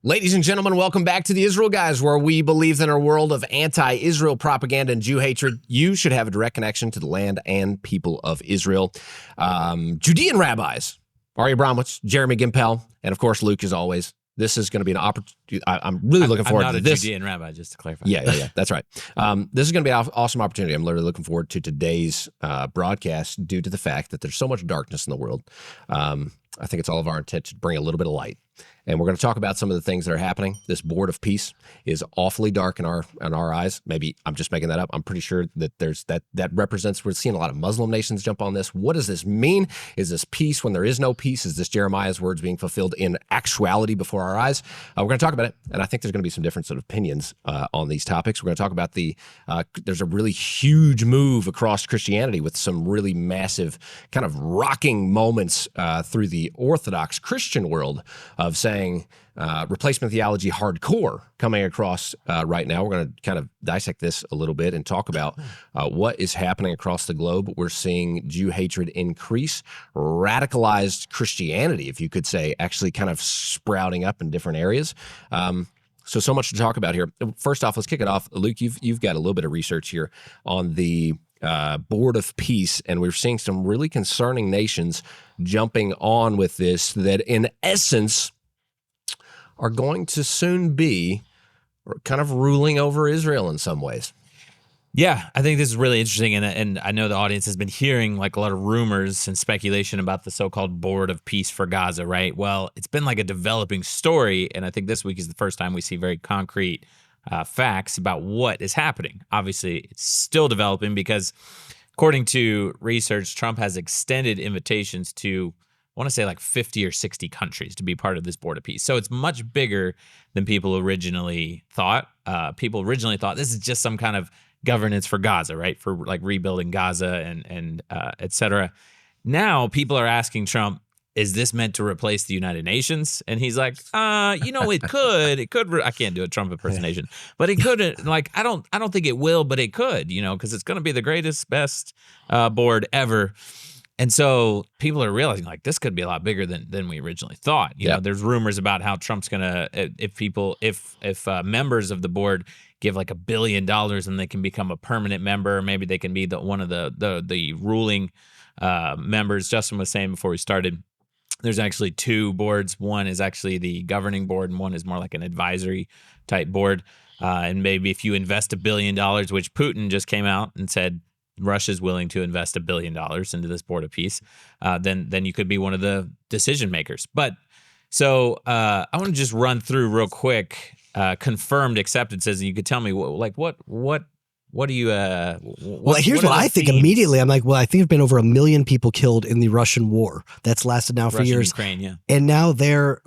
Ladies and gentlemen, welcome back to the Israel Guys, where we believe that in a world of anti-Israel propaganda and Jew hatred, you should have a direct connection to the land and people of Israel. Judean rabbis, Ari Abramowitz, Jeremy Gimpel, and of course, Luke, as always. This is going to be an opportunity. I'm really looking forward to this. I'm not a Judean rabbi, just to clarify. Yeah, that's right. This is going to be an awesome opportunity. I'm literally looking forward to today's broadcast due to the fact that there's so much darkness in the world. I think it's all of our intent to bring a little bit of light. And we're going to talk about some of the things that are happening. This board of peace is awfully dark in our eyes. Maybe I'm just making that up. I'm pretty sure that there's that represents, we're seeing a lot of Muslim nations jump on this. What does this mean? Is this peace when there is no peace? Is this Jeremiah's words being fulfilled in actuality before our eyes? We're going to talk about it. And I think there's going to be some different sort of opinions on these topics. We're going to talk about there's a really huge move across Christianity with some really massive kind of rocking moments through the Orthodox Christian world of saying, replacement theology hardcore coming across right now. We're going to kind of dissect this a little bit and talk about what is happening across the globe. We're seeing Jew hatred increase, radicalized Christianity, if you could say, actually kind of sprouting up in different areas. So much to talk about here. First off, let's kick it off. Luke, you've got a little bit of research here on the Board of Peace, and we're seeing some really concerning nations jumping on with this that in essence are going to soon be kind of ruling over Israel in some ways. Yeah, I think this is really interesting, and I know the audience has been hearing like a lot of rumors and speculation about the so-called Board of Peace for Gaza, right? Well, it's been like a developing story, and I think this week is the first time we see very concrete facts about what is happening. Obviously, it's still developing because according to research, Trump has extended invitations to, I want to say like 50 or 60 countries to be part of this Board of Peace. So it's much bigger than people originally thought. People originally thought this is just some kind of governance for Gaza, right? For like rebuilding Gaza and et cetera. Now people are asking Trump, is this meant to replace the United Nations? And he's like, it could. I can't do a Trump impersonation, but it could. Like, I don't think it will, but it could, because it's going to be the greatest, best board ever. And so people are realizing like this could be a lot bigger than we originally thought. You know, there's rumors about how Trump's gonna if members of the board give like $1 billion and they can become a permanent member, maybe they can be one of the ruling members. Justin was saying before we started, there's actually two boards. One is actually the governing board, and one is more like an advisory type board. And maybe if you invest $1 billion, which Putin just came out and said Russia's willing to invest $1 billion into this Board of Peace, then you could be one of the decision makers. But so I want to just run through real quick confirmed acceptances, and you could tell me what do you? Here's what I think immediately. I'm like, I think there's been over 1 million people killed in the Russian war that's lasted now for years. Ukraine, yeah. And now they're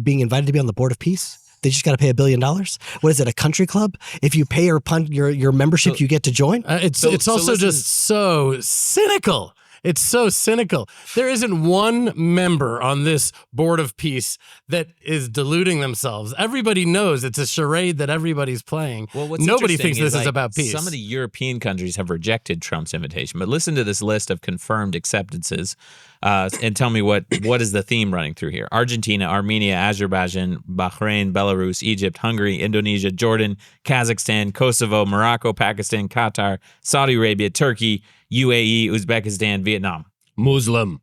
being invited to be on the Board of Peace. They just got to pay $1 billion. What is it, a country club? If you pay your membership, you get to join? It's also just so cynical. It's so cynical. There isn't one member on this Board of Peace that is deluding themselves. Everybody knows it's a charade that everybody's playing. Well, what's Nobody thinks this is is about peace. Some of the European countries have rejected Trump's invitation. But listen to this list of confirmed acceptances and tell me what is the theme running through here. Argentina, Armenia, Azerbaijan, Bahrain, Belarus, Egypt, Hungary, Indonesia, Jordan, Kazakhstan, Kosovo, Morocco, Pakistan, Qatar, Saudi Arabia, Turkey, UAE, Uzbekistan, Vietnam. Muslim.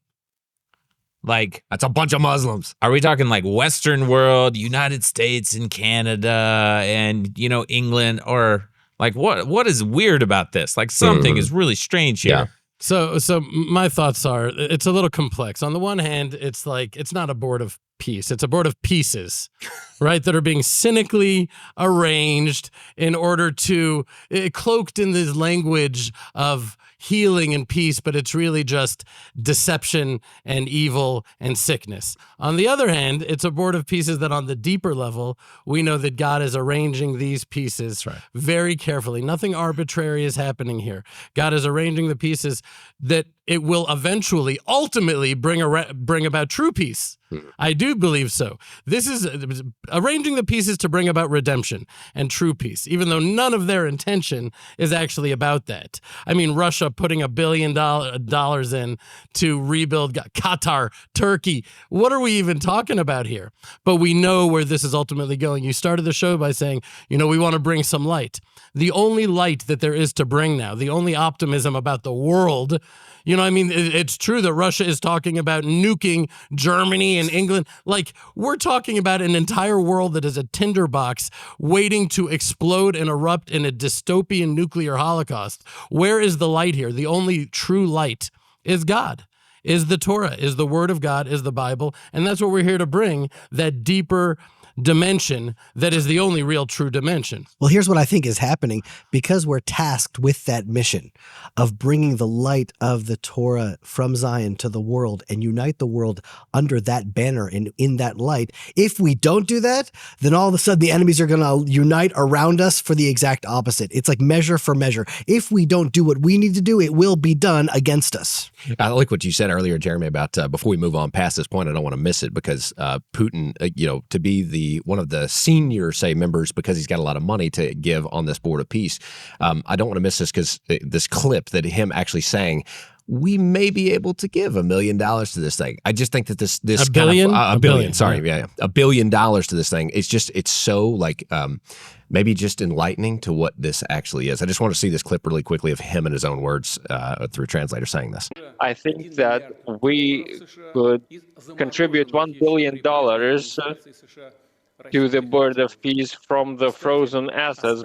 Like, that's a bunch of Muslims. Are we talking like Western world, United States and Canada and, England, or like what is weird about this? Like something is really strange here. Yeah. So my thoughts are it's a little complex. On the one hand, it's like it's not a board of peace. It's a board of pieces, right, that are being cynically arranged in order to, cloaked in this language of healing and peace, but it's really just deception and evil and sickness. On the other hand, it's a board of pieces that on the deeper level, we know that God is arranging these pieces very carefully. Nothing arbitrary is happening here. God is arranging the pieces that it will eventually, ultimately bring about true peace. I do believe so. This is arranging the pieces to bring about redemption and true peace, even though none of their intention is actually about that. I mean, Russia putting $1 billion in to rebuild Qatar, Turkey. What are we even talking about here? But we know where this is ultimately going. You started the show by saying, we want to bring some light. The only light that there is to bring now, the only optimism about the world. It's true that Russia is talking about nuking Germany and England. Like, we're talking about an entire world that is a tinderbox waiting to explode and erupt in a dystopian nuclear holocaust. Where is the light here? The only true light is God, is the Torah, is the Word of God, is the Bible. And that's what we're here to bring, that deeper dimension that is the only real true dimension. Well, here's what I think is happening. Because we're tasked with that mission of bringing the light of the Torah from Zion to the world and unite the world under that banner and in that light. If we don't do that, then all of a sudden the enemies are going to unite around us for the exact opposite. It's like measure for measure. If we don't do what we need to do, it will be done against us. I like what you said earlier, Jeremy, about before we move on past this point, I don't want to miss it because Putin, to be one of the senior, say, members, because he's got a lot of money to give on this board of peace. I don't want to miss this because this clip that him actually saying, we may be able to give $1 million to this thing. I just think that this a billion, $1 billion. Sorry, yeah, $1 billion to this thing. It's so like maybe just enlightening to what this actually is. I just want to see this clip really quickly of him in his own words through a translator saying this. I think that we could contribute $1 billion to the board of peace from the frozen assets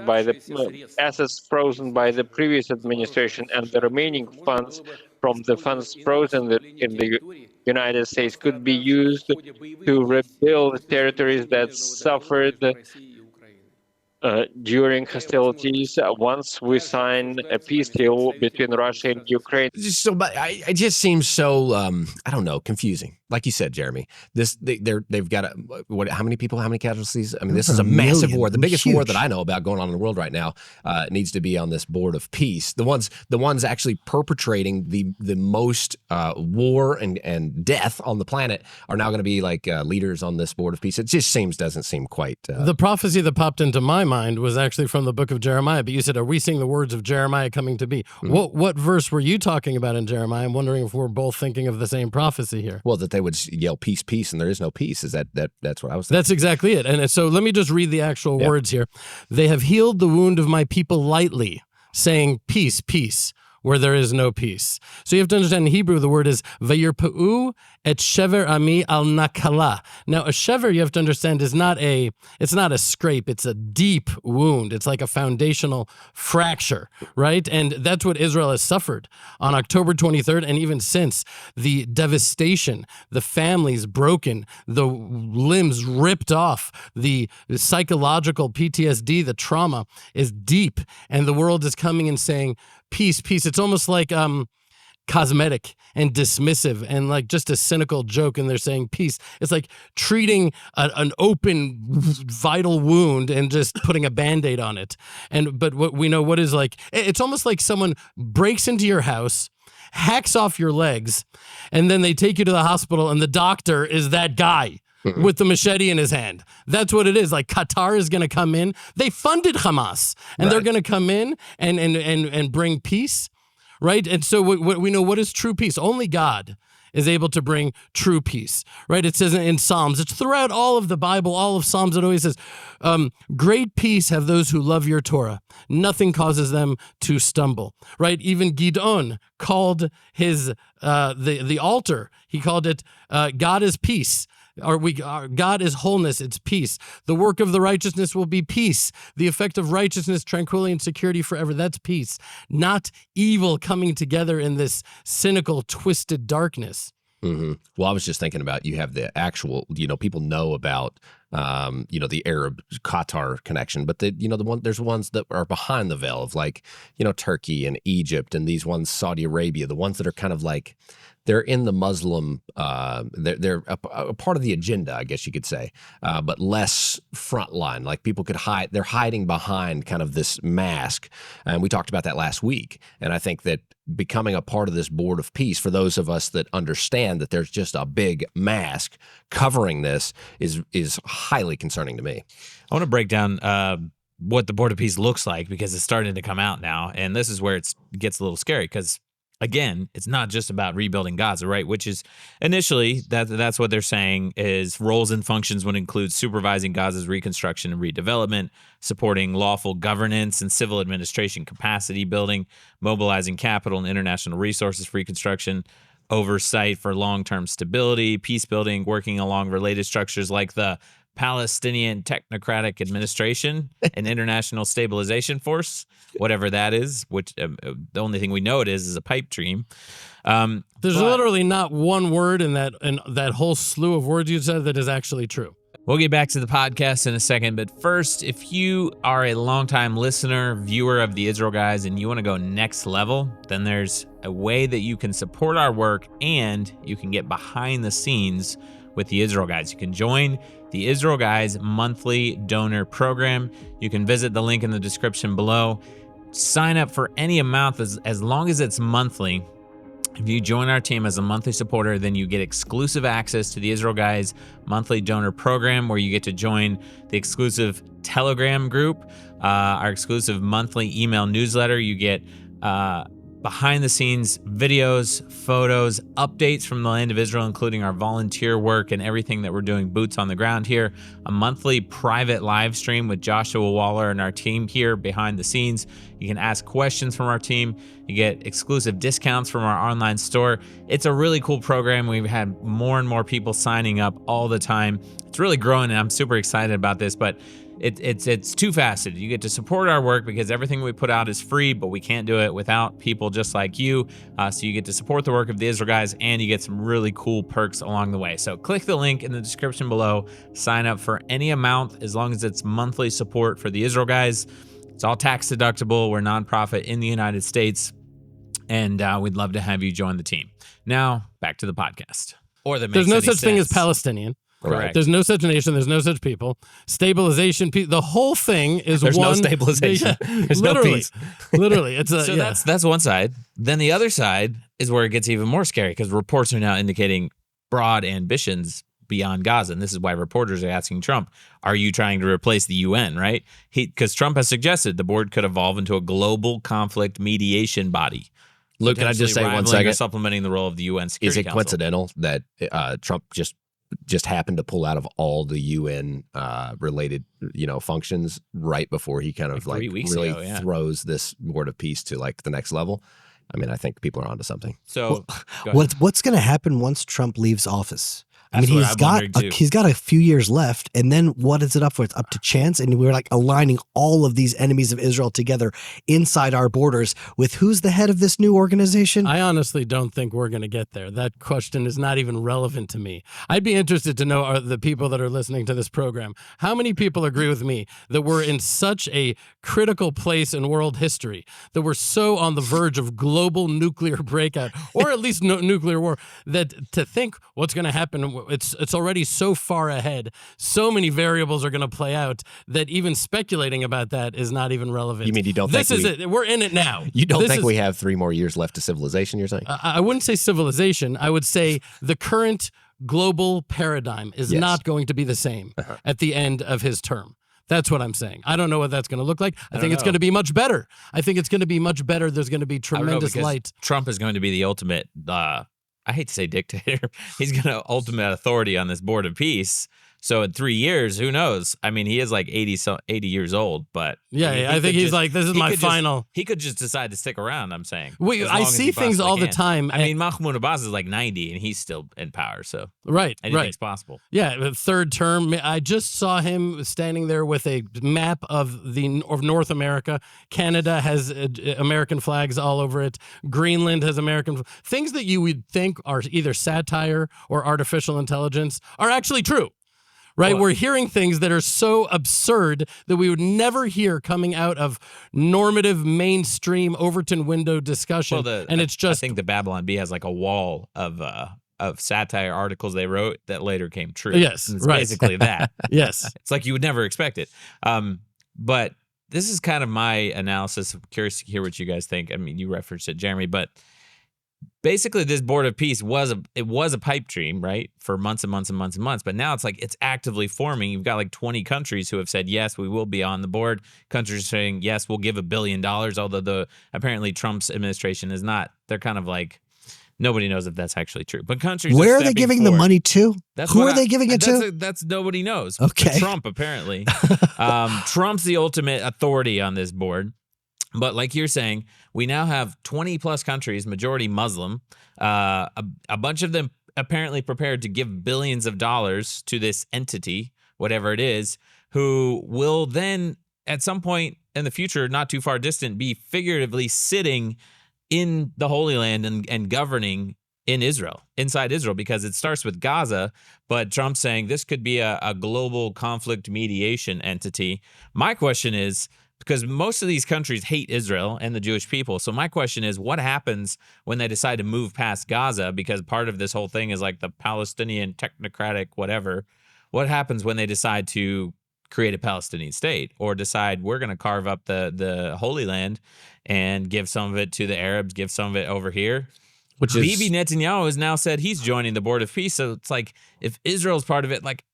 assets frozen by the previous administration, and the remaining funds from the funds frozen in the United States could be used to rebuild territories that suffered during hostilities once we sign a peace deal between Russia and Ukraine. It just seems so I don't know, confusing. Like you said, Jeremy, they've got how many people, how many casualties? I mean, this is a massive war, the biggest war that I know about going on in the world right now. Needs to be on this board of peace. The ones actually perpetrating the most war and death on the planet are now going to be like leaders on this board of peace. It just doesn't seem quite. The prophecy that popped into my mind was actually from the book of Jeremiah. But you said, "Are we seeing the words of Jeremiah coming to be?" Mm-hmm. What verse were you talking about in Jeremiah? I'm wondering if we're both thinking of the same prophecy here. Well, that they would yell peace, peace, and there is no peace. Is that's what I was thinking. That's exactly it. And so let me just read the actual words here. They have healed the wound of my people lightly, saying peace, peace, where there is no peace. So you have to understand in Hebrew, the word is vayirpa'u et shever ami al nakala. Now, a shever, you have to understand, it's not a scrape. It's a deep wound. It's like a foundational fracture, right? And that's what Israel has suffered on October 23rd. And even since, the devastation, the families broken, the limbs ripped off, the psychological PTSD, the trauma is deep. And the world is coming and saying, peace, peace. It's almost like cosmetic and dismissive and like just a cynical joke, and they're saying peace. It's like treating an open vital wound and just putting a Band-Aid on it. But what we know, what is like, it's almost like someone breaks into your house, hacks off your legs, and then they take you to the hospital and the doctor is that guy with the machete in his hand. That's what it is. Like Qatar is going to come in. They funded Hamas, and they're going to come in and bring peace, right? And so what we know, what is true peace? Only God is able to bring true peace, right? It says in Psalms, it's throughout all of the Bible, all of Psalms, it always says, great peace have those who love your Torah. Nothing causes them to stumble, right? Even Gideon called his, the altar, he called it, God is peace. God is wholeness, it's peace. The work of the righteousness will be peace. The effect of righteousness, tranquility, and security forever. That's peace. Not evil coming together in this cynical, twisted darkness. Mm-hmm. Well, I was just thinking about, you have the actual, people know about, the Arab Qatar connection, but there's ones that are behind the veil of like, Turkey and Egypt, and these ones, Saudi Arabia, the ones that are kind of like they're in the Muslim, they're a part of the agenda, I guess you could say, but less frontline. Like people could hide, they're hiding behind kind of this mask. And we talked about that last week. And I think that becoming a part of this board of peace, for those of us that understand that there's just a big mask covering this, is highly concerning to me. I want to break down what the Board of Peace looks like, because it's starting to come out now. And this is where it gets a little scary, because again, it's not just about rebuilding Gaza, right? Which is initially that's what they're saying is roles and functions would include supervising Gaza's reconstruction and redevelopment, supporting lawful governance and civil administration capacity building, mobilizing capital and international resources for reconstruction, oversight for long-term stability, peace building, working along related structures like the Palestinian Technocratic Administration and International Stabilization Force, whatever that is, which the only thing we know it is a pipe dream. There's literally not one word in that whole slew of words you said that is actually true. We'll get back to the podcast in a second, but first, if you are a longtime listener, viewer of the Israel Guys, and you want to go next level, then there's a way that you can support our work and you can get behind the scenes with the Israel Guys. You can join the Israel Guys monthly donor program. You can visit the link in the description below. Sign up for any amount as long as it's monthly. If you join our team as a monthly supporter, then you get exclusive access to the Israel Guys monthly donor program, where you get to join the exclusive Telegram group, our exclusive monthly email newsletter. You get behind the scenes videos, photos, updates from the land of Israel, including our volunteer work and everything that we're doing boots on the ground here, a monthly private live stream with Joshua Waller and our team here behind the scenes. You can ask questions from our team. You get exclusive discounts from our online store. It's a really cool program. We've had more and more people signing up all the time. It's really growing, and I'm super excited about this, but it's two-faceted. You get to support our work because everything we put out is free, but we can't do it without people just like you. So you get to support the work of the Israel Guys, and you get some really cool perks along the way. So click the link in the description below. Sign up for any amount as long as it's monthly support for the Israel Guys. It's all tax deductible. We're a nonprofit in the United States, and we'd love to have you join the team. Now, back to the podcast. Or that makes There's no any such thing as sense. Palestinian. Correct. There's no such nation. There's no such people. Stabilization. The whole thing is There's one. no stabilization. There's no literally, peace. literally, it's a So yeah. that's one side. Then the other side is where it gets even more scary, because reports are now indicating broad ambitions beyond Gaza. And this is why reporters are asking Trump, are you trying to replace the UN, right? Because Trump has suggested the board could evolve into a global conflict mediation body. Luke, can I just say one rivaling or second? supplementing the role of the UN Is Security it Council. coincidental that Trump just happened to pull out of all the UN related, functions right before he kind of Like 3 like weeks really ago, yeah. throws this board of peace to like the next level? I mean, I think people are onto something. So go ahead. What's going to happen once Trump leaves office? I That's mean, what I'm wondering, too. he's got a few years left, and then what is it up for? It's up to chance, and we're like aligning all of these enemies of Israel together inside our borders with who's the head of this new organization? I honestly don't think we're going to get there. That question is not even relevant to me. I'd be interested to know, are the people that are listening to this program, how many people agree with me that we're in such a critical place in world history, that we're so on the verge of global nuclear breakout, or at least nuclear war, that to think what's going to happen, it's already so far ahead. So many variables are going to play out that even speculating about that is not even relevant. You mean you don't this think is it? We're in it now. You don't This think is- we have 3 more years left to civilization, you're saying? I wouldn't say civilization. I would say the current global paradigm is Yes. not going to be the same at the end of his term. That's what I'm saying. I don't know what that's going to look like. I think it's going to be much better. I think it's going to be much better. There's going to be I don't know, tremendous because light. Trump is going to be the ultimate, I hate to say dictator. He's going to ultimate authority on this board of peace. So in 3 years, who knows? I mean, he is like 80 years old, but Yeah, I mean, I he think could he's like, this is he my could just- final. He could just decide to stick around, I'm saying. Wait, as I long as see he things all the possibly time. can. I mean, Mahmoud Abbas is like 90 and he's still in power, so Right, anything's right. possible. Yeah, the third term. I just saw him standing there with a map of North America. Canada has American flags all over it. Greenland has American things that you would think are either satire or artificial intelligence are actually true. right? Well- We're hearing things that are so absurd that we would never hear coming out of normative mainstream Overton window discussion. And it's I just think the Babylon Bee has like a wall of satire articles they wrote that later came true. Yes, And it's right. basically that. yes. It's like you would never expect it. But this is kind of my analysis. I'm curious to hear what you guys think. I mean, you referenced it, Jeremy, but basically this board of peace was a pipe dream, right? For months and months and months and months. But now it's like it's actively forming. You've got like 20 countries who have said, yes, we will be on the board. Countries are saying, yes, we'll give $1 billion. Although apparently Trump's administration is not. They're kind of like, nobody knows if that's actually true. But countries Where are they stepping giving the forward. money to? That's Who what are they giving it to? That's nobody knows. Okay. Trump, apparently. Trump's the ultimate authority on this board. But like you're saying, we now have 20 plus countries, majority Muslim, a bunch of them apparently prepared to give billions of dollars to this entity, whatever it is, who will then at some point in the future, not too far distant, be figuratively sitting in the Holy Land and governing in Israel, inside Israel, because it starts with Gaza, but Trump's saying this could be a global conflict mediation entity. My question is, because most of these countries hate Israel and the Jewish people, so my question is, what happens when they decide to move past Gaza? Because part of this whole thing is like the Palestinian technocratic whatever. What happens when they decide to create a Palestinian state or decide we're going to carve up the Holy Land and give some of it to the Arabs, give some of it over here? Which is Bibi Netanyahu has now said he's joining the Board of Peace. So it's like, if Israel's part of it, like,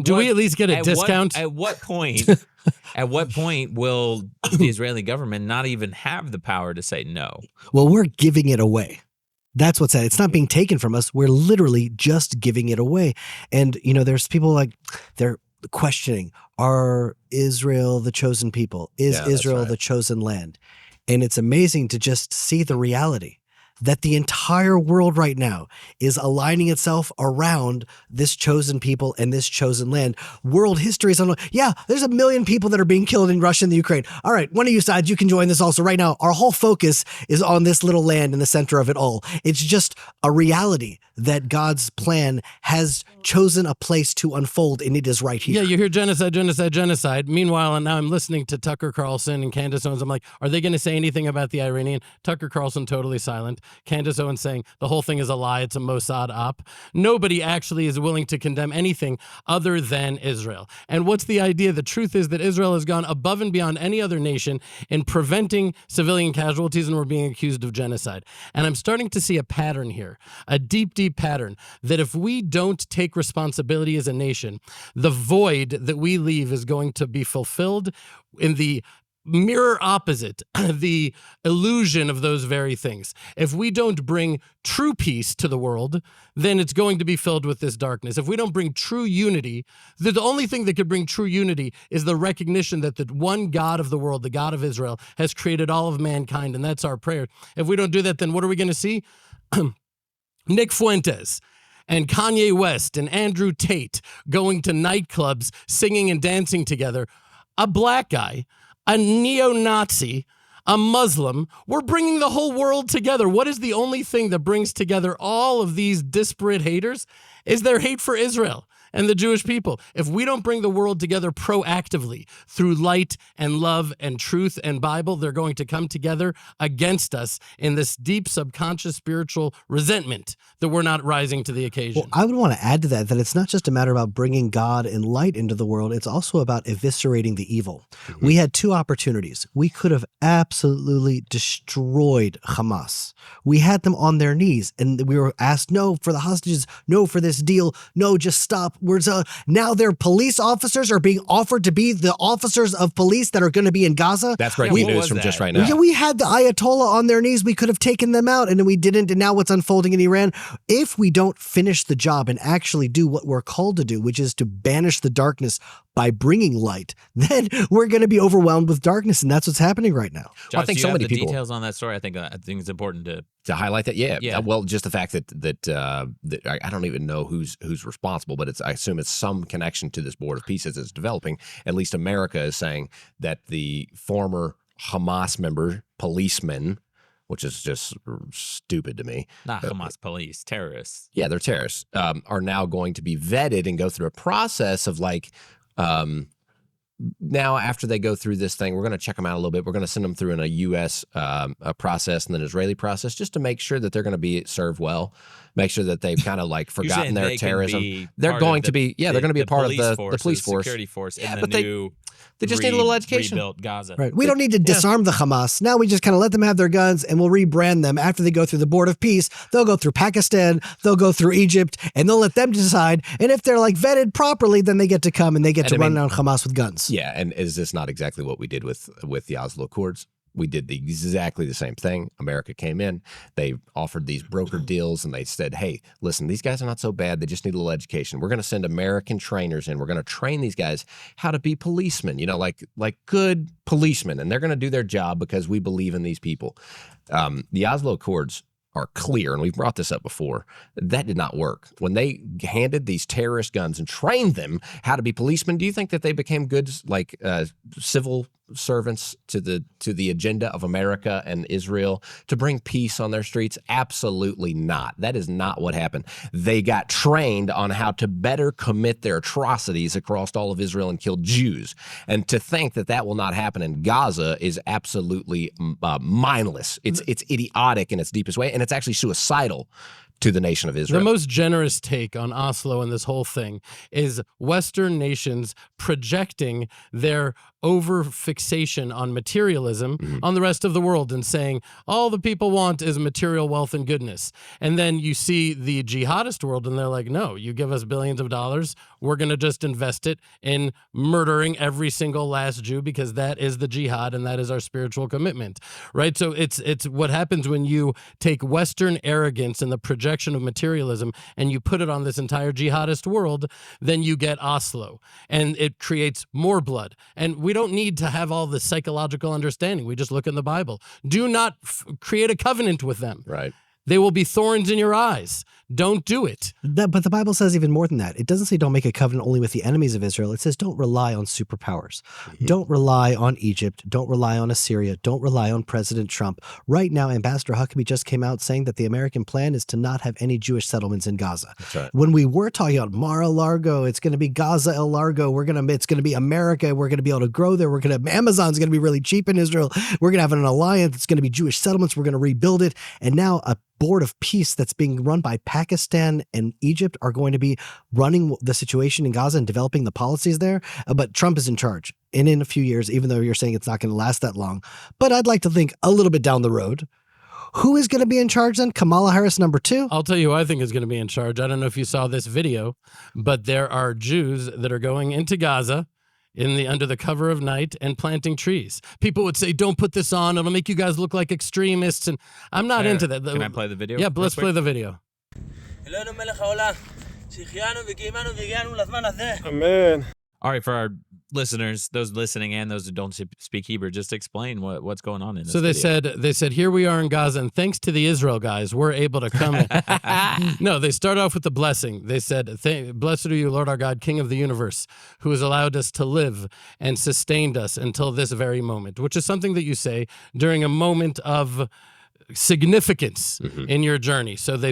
Do we at least get a discount? At what point will the Israeli government not even have the power to say no? Well, we're giving it away. That's what's that. It's not being taken from us. We're literally just giving it away. And, there's people like, they're questioning, are Israel the chosen people? Is Yeah, that's Israel right. the chosen land? And it's amazing to just see the reality that the entire world right now is aligning itself around this chosen people and this chosen land. World history is on. Yeah, there's 1 million people that are being killed in Russia and the Ukraine. All right, one of you sides, you can join this also. Right now, our whole focus is on this little land in the center of it all. It's just a reality that God's plan has chosen a place to unfold, and it is right here. Yeah, you hear genocide, genocide, genocide. Meanwhile, and now I'm listening to Tucker Carlson and Candace Owens. I'm like, are they going to say anything about the Iranian? Tucker Carlson totally silent. Candace Owens saying the whole thing is a lie. It's a Mossad op. Nobody actually is willing to condemn anything other than Israel. And what's the idea? The truth is that Israel has gone above and beyond any other nation in preventing civilian casualties, and we're being accused of genocide. And I'm starting to see a pattern here, a deep, deep pattern, that if we don't take responsibility as a nation, the void that we leave is going to be fulfilled in the mirror opposite, the illusion of those very things. If we don't bring true peace to the world, then it's going to be filled with this darkness. If we don't bring true unity, the only thing that could bring true unity is the recognition that the one God of the world, the God of Israel, has created all of mankind, and that's our prayer. If we don't do that, then what are we going to see? Nick Fuentes and Kanye West and Andrew Tate going to nightclubs, singing and dancing together. A black guy, a neo-Nazi, a Muslim. We're bringing the whole world together. What is the only thing that brings together all of these disparate haters? Is their hate for Israel and the Jewish people. If we don't bring the world together proactively through light and love and truth and Bible, they're going to come together against us in this deep subconscious spiritual resentment that we're not rising to the occasion. Well, I would want to add to that it's not just a matter about bringing God and light into the world. It's also about eviscerating the evil. Mm-hmm. We had two opportunities. We could have absolutely destroyed Hamas. We had them on their knees, and we were asked, no, for the hostages, no, for this deal, no, just stop. Now their police officers are being offered to be the officers of police that are going to be in Gaza. That's breaking news from just right now. Yeah, we had the Ayatollah on their knees. We could have taken them out, and then we didn't. And now what's unfolding in Iran? If we don't finish the job and actually do what we're called to do, which is to banish the darkness by bringing light, then we're going to be overwhelmed with darkness, and that's what's happening right now. Josh, I think do you so have many the people details on that story. I think it's important to highlight that. Yeah. Yeah. Well, just the fact that I don't even know who's responsible, but I assume it's some connection to this Board of Peace as it's developing. At least America is saying that the former Hamas member, policeman, which is just stupid to me. Not Hamas police, terrorists. Yeah, they're terrorists, are now going to be vetted and go through a process of like, now after they go through this thing, we're going to check them out a little bit. We're going to send them through in a U.S. A process and an Israeli process just to make sure that they're going to be served well, make sure that they've kind of like forgotten their terrorism. They're going to be, they're going to be a part of the police force, security force, yeah, in but the new they just need a little education. Rebuilt Gaza. Right. We don't need to disarm the Hamas. Now we just kind of let them have their guns and we'll rebrand them after they go through the Board of Peace. They'll go through Pakistan, they'll go through Egypt, and they'll let them decide. And if they're like vetted properly, then they get to come and they get to run down Hamas with guns. Yeah. And is this not exactly what we did with the Oslo Accords? We did exactly the same thing. America came in, they offered these broker deals, and they said, hey, listen, these guys are not so bad. They just need a little education. We're going to send American trainers in. We're going to train these guys how to be policemen, like good policemen. And they're going to do their job because we believe in these people. The Oslo Accords are clear, and we've brought this up before, that did not work. When they handed these terrorist guns and trained them how to be policemen, do you think that they became good civil servants to the agenda of America and Israel to bring peace on their streets? Absolutely not. That is not what happened. They got trained on how to better commit their atrocities across all of Israel and kill Jews. And to think that that will not happen in Gaza is absolutely mindless. It's idiotic in its deepest way, and it's actually suicidal to the nation of Israel. The most generous take on Oslo and this whole thing is Western nations projecting their over-fixation on materialism on the rest of the world and saying, all the people want is material wealth and goodness. And then you see the jihadist world and they're like, no, you give us billions of dollars, we're going to just invest it in murdering every single last Jew because that is the jihad and that is our spiritual commitment, right? So it's what happens when you take Western arrogance and the projection of materialism and you put it on this entire jihadist world, then you get Oslo, and it creates more blood. And we don't need to have all the psychological understanding. We just look in the Bible. Do not create a covenant with them. Right. They will be thorns in your eyes. Don't do it. But the Bible says even more than that. It doesn't say don't make a covenant only with the enemies of Israel. It says don't rely on superpowers. Don't rely on Egypt. Don't rely on Assyria. Don't rely on President Trump. Right now, Ambassador Huckabee just came out saying that the American plan is to not have any Jewish settlements in Gaza. That's right. When we were talking about Mar-a-Lago, it's going to be Gaza El Largo. It's going to be America. We're going to be able to grow there. Amazon's going to be really cheap in Israel. We're going to have an alliance. It's going to be Jewish settlements. We're going to rebuild it. And now a board of peace that's being run by Pakistan and Egypt are going to be running the situation in Gaza and developing the policies there. But Trump is in charge. And in a few years, even though you're saying it's not going to last that long, but I'd like to think a little bit down the road, who is going to be in charge then? Kamala Harris #2? I'll tell you who I think is going to be in charge. I don't know if you saw this video, but there are Jews that are going into Gaza under the cover of night and planting trees. People would say, don't put this on. It'll make you guys look like extremists. And I'm not into that. Can I play the video? Yeah, let's play the video. Amen. All right, for our listeners, those listening and those who don't speak Hebrew, just explain what's going on in this So they said, here we are in Gaza, and thanks to the Israel guys, we're able to come in. No, they start off with the blessing. They said, blessed are you, Lord our God, King of the universe, who has allowed us to live and sustained us until this very moment, which is something that you say during a moment of significance in your journey. So they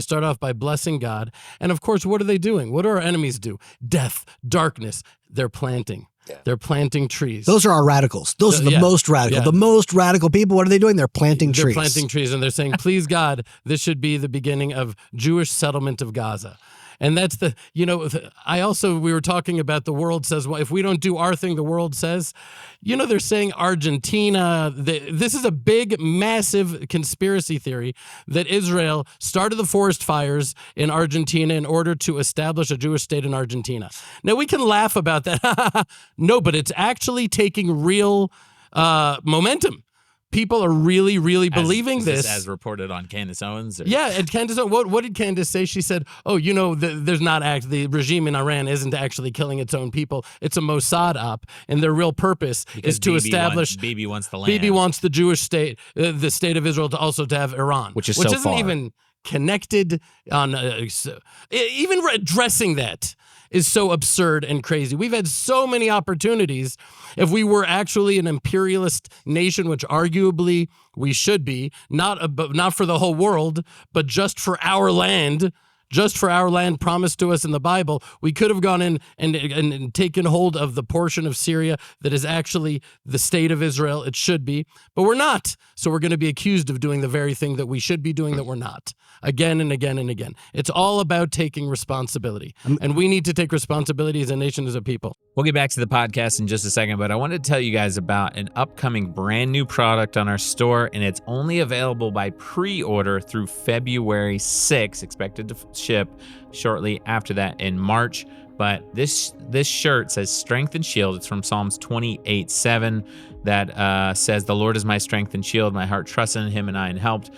start off by blessing God. And of course, what are they doing? What do our enemies do? Death, darkness. They're planting. Yeah. They're planting trees. Those are our radicals. Those are the most radical. Yeah. The most radical people, what are they doing? They're planting trees. They're planting trees, and they're saying, please God, this should be the beginning of Jewish settlement of Gaza. And that's we were talking about the world says, well, if we don't do our thing, the world says, they're saying Argentina. This is a big, massive conspiracy theory that Israel started the forest fires in Argentina in order to establish a Jewish state in Argentina. Now, we can laugh about that. No, but it's actually taking real momentum. People are really, really believing this. As reported on Candace Owens? Yeah, and Candace Owens, what did Candace say? She said, the regime in Iran isn't actually killing its own people. It's a Mossad op, and their real purpose is to establish... Bibi wants the land. Bibi wants the Jewish state, the state of Israel, to also to have Iran. Which isn't even connected on... even addressing that is so absurd and crazy. We've had so many opportunities. If we were actually an imperialist nation, which arguably we should be, not for the whole world, but just for our land, promised to us in the Bible, we could have gone in and taken hold of the portion of Syria that is actually the state of Israel. It should be, but we're not. So we're going to be accused of doing the very thing that we should be doing that we're not, again and again and again. It's all about taking responsibility, and we need to take responsibility as a nation, as a people. We'll get back to the podcast in just a second, but I wanted to tell you guys about an upcoming brand new product on our store, and it's only available by pre-order through February 6th, expected to ship shortly after that in March. But this shirt says strength and shield. It's from Psalms 28:7 that says, "The Lord is my strength and shield. My heart trusted in him and I am helped."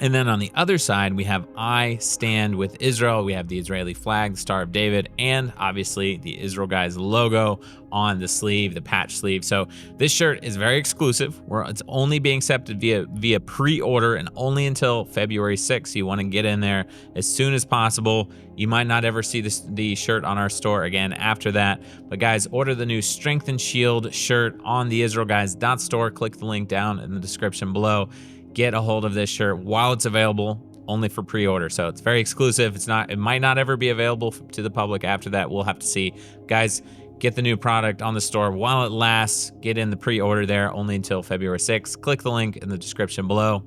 And then on the other side, we have "I stand with Israel." We have the Israeli flag, the Star of David, and obviously the Israel Guys logo on the sleeve, the patch sleeve. So this shirt is very exclusive. It's only being accepted via pre-order and only until February 6th. So you want to get in there as soon as possible. You might not ever see the shirt on our store again after that. But guys, order the new Strength and Shield shirt on the israelguys.store. Click the link down in the description below. Get a hold of this shirt while it's available, only for pre-order. So it's very exclusive. It might not ever be available to the public after that. We'll have to see. Guys, get the new product on the store while it lasts. Get in the pre-order there, only until February 6th. Click the link in the description below.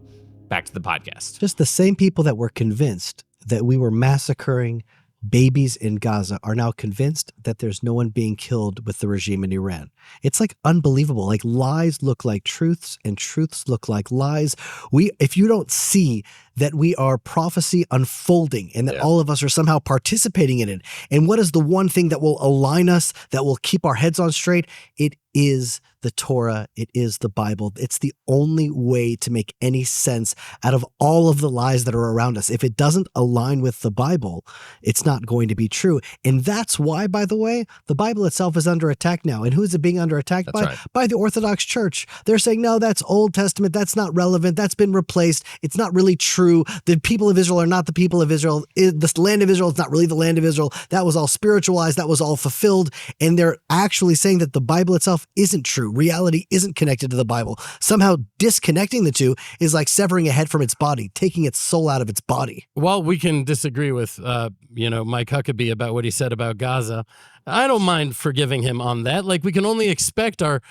Back to the podcast. Just the same people that were convinced that we were massacring babies in Gaza are now convinced that there's no one being killed with the regime in Iran. It's like unbelievable. Like lies look like truths and truths look like lies. If you don't see that we are prophecy unfolding and that all of us are somehow participating in it, and what is the one thing that will align us, that will keep our heads on straight? It is the Torah. It is the Bible. It's the only way to make any sense out of all of the lies that are around us. If it doesn't align with the Bible, it's not going to be true. And that's why, by the way, the Bible itself is under attack now. And who is it being under attack by? Right. By the Orthodox Church. They're saying, no, that's Old Testament. That's not relevant. That's been replaced. It's not really true. The people of Israel are not the people of Israel. The land of Israel is not really the land of Israel. That was all spiritualized. That was all fulfilled. And they're actually saying that the Bible itself isn't true. Reality isn't connected to the Bible. Somehow disconnecting the two is like severing a head from its body, taking its soul out of its body. Well, we can disagree with, Mike Huckabee about what he said about Gaza. I don't mind forgiving him on that. Like, we can only expect our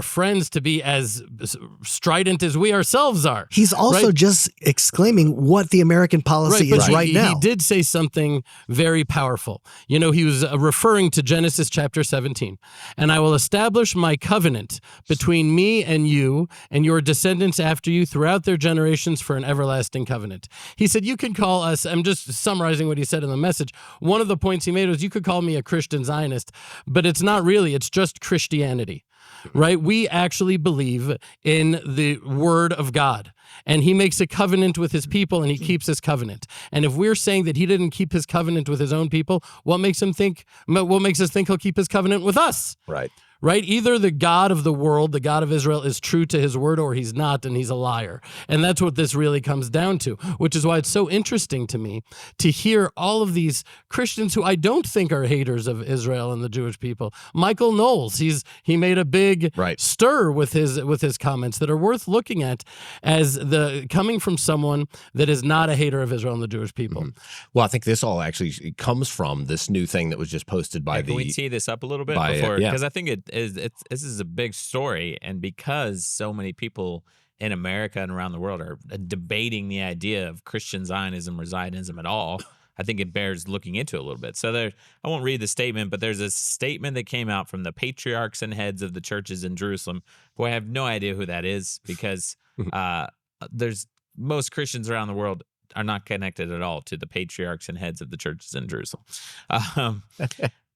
friends to be as strident as we ourselves are. He's also just exclaiming what the American policy is right now. He did say something very powerful. He was referring to Genesis chapter 17. "And I will establish my covenant between me and you and your descendants after you throughout their generations for an everlasting covenant." He said, you can call us, I'm just summarizing what he said in the message. One of the points he made was, you could call me a Christian Zionist, but it's not really, it's just Christianity, right? We actually believe in the word of God, and he makes a covenant with his people and he keeps his covenant. And if we're saying that he didn't keep his covenant with his own people, what makes us think he'll keep his covenant with us? Right? Either the God of the world, the God of Israel, is true to his word, or he's not, and he's a liar. And that's what this really comes down to, which is why it's so interesting to me to hear all of these Christians who I don't think are haters of Israel and the Jewish people. Michael Knowles, he made a big stir with his comments that are worth looking at as coming from someone that is not a hater of Israel and the Jewish people. Well, I think this all actually comes from this new thing that was just posted by Can we tee this up a little bit before? Because I think this is a big story, and because so many people in America and around the world are debating the idea of Christian Zionism or Zionism at all, I think it bears looking into a little bit. So I won't read the statement, but there's a statement that came out from the patriarchs and heads of the churches in Jerusalem, who I have no idea who that is, because most Christians around the world are not connected at all to the patriarchs and heads of the churches in Jerusalem.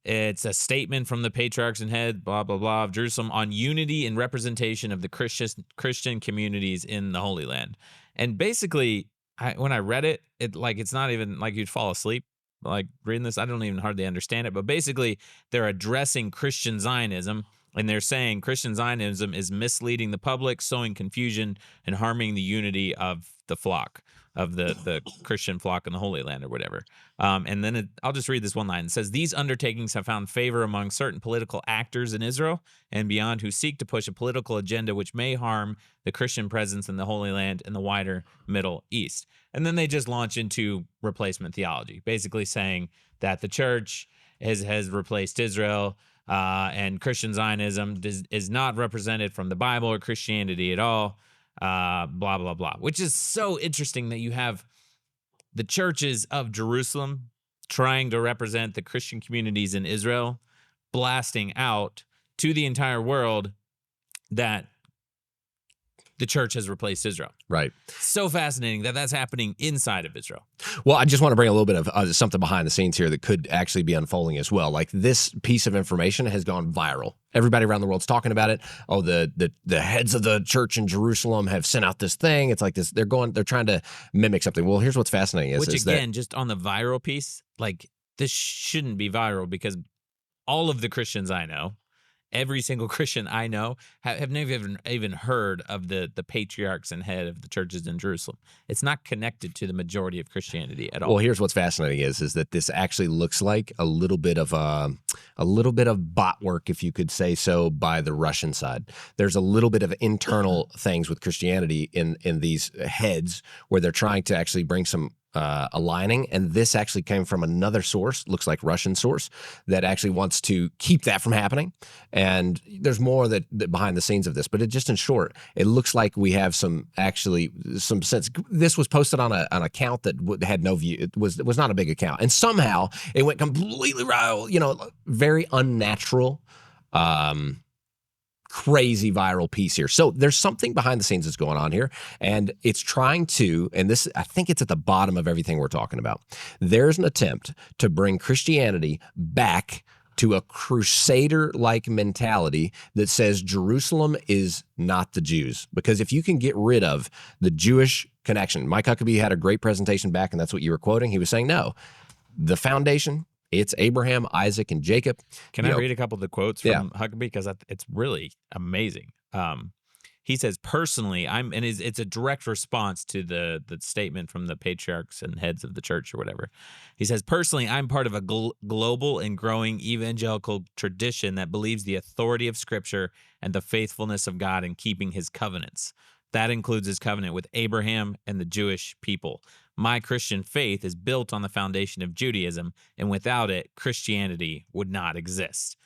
It's a statement from the patriarchs and head, blah, blah, blah, of Jerusalem on unity and representation of the Christian communities in the Holy Land. And basically, when I read it, it's not even like you'd fall asleep. Like reading this, I don't even hardly understand it. But basically, they're addressing Christian Zionism, and they're saying Christian Zionism is misleading the public, sowing confusion, and harming the unity of the flock. the Christian flock in the Holy Land or whatever. And then I'll just read this one line. It says, these undertakings have found favor among certain political actors in Israel and beyond who seek to push a political agenda which may harm the Christian presence in the Holy Land and the wider Middle East. And then they just launch into replacement theology, basically saying that the church has replaced Israel, and Christian Zionism is not represented from the Bible or Christianity at all, blah, blah, blah, which is so interesting that you have the churches of Jerusalem trying to represent the Christian communities in Israel, blasting out to the entire world that the church has replaced Israel. Right. So fascinating that that's happening inside of Israel. Well, I just want to bring a little bit of something behind the scenes here that could actually be unfolding as well. Like, this piece of information has gone viral. Everybody around the world's talking about it. Oh, the heads of the church in Jerusalem have sent out this thing. It's like this. They're trying to mimic something. Well, here's what's fascinating Which again, just on the viral piece, like, this shouldn't be viral because all of the Christians I know, every single Christian I know, have never even heard of the patriarchs and head of the churches in Jerusalem. It's not connected to the majority of Christianity at all. Well, here's what's fascinating is that this actually looks like a little bit of bot work, if you could say so, by the Russian side. There's a little bit of internal things with Christianity in these heads where they're trying to actually bring some aligning, and this actually came from another source, looks like Russian source, that actually wants to keep that from happening. And there's more that behind the scenes of this, but it just, in short, it looks like we have some sense. This was posted on an account that had no view. It was not a big account, and somehow it went completely viral. Very unnatural. Crazy viral piece here. So there's something behind the scenes that's going on here, and it's trying to, and this, I think it's at the bottom of everything we're talking about. There's an attempt to bring Christianity back to a crusader-like mentality that says Jerusalem is not the Jews. Because if you can get rid of the Jewish connection, Mike Huckabee had a great presentation back, and that's what you were quoting. He was saying, no, the foundation, it's Abraham, Isaac, and Jacob. Can I read a couple of the quotes from Huckabee? Because it's really amazing. He says, personally, it's a direct response to the statement from the patriarchs and heads of the church or whatever. He says, personally, I'm part of a global and growing evangelical tradition that believes the authority of Scripture and the faithfulness of God in keeping his covenants. That includes his covenant with Abraham and the Jewish people. My Christian faith is built on the foundation of Judaism, and without it, Christianity would not exist.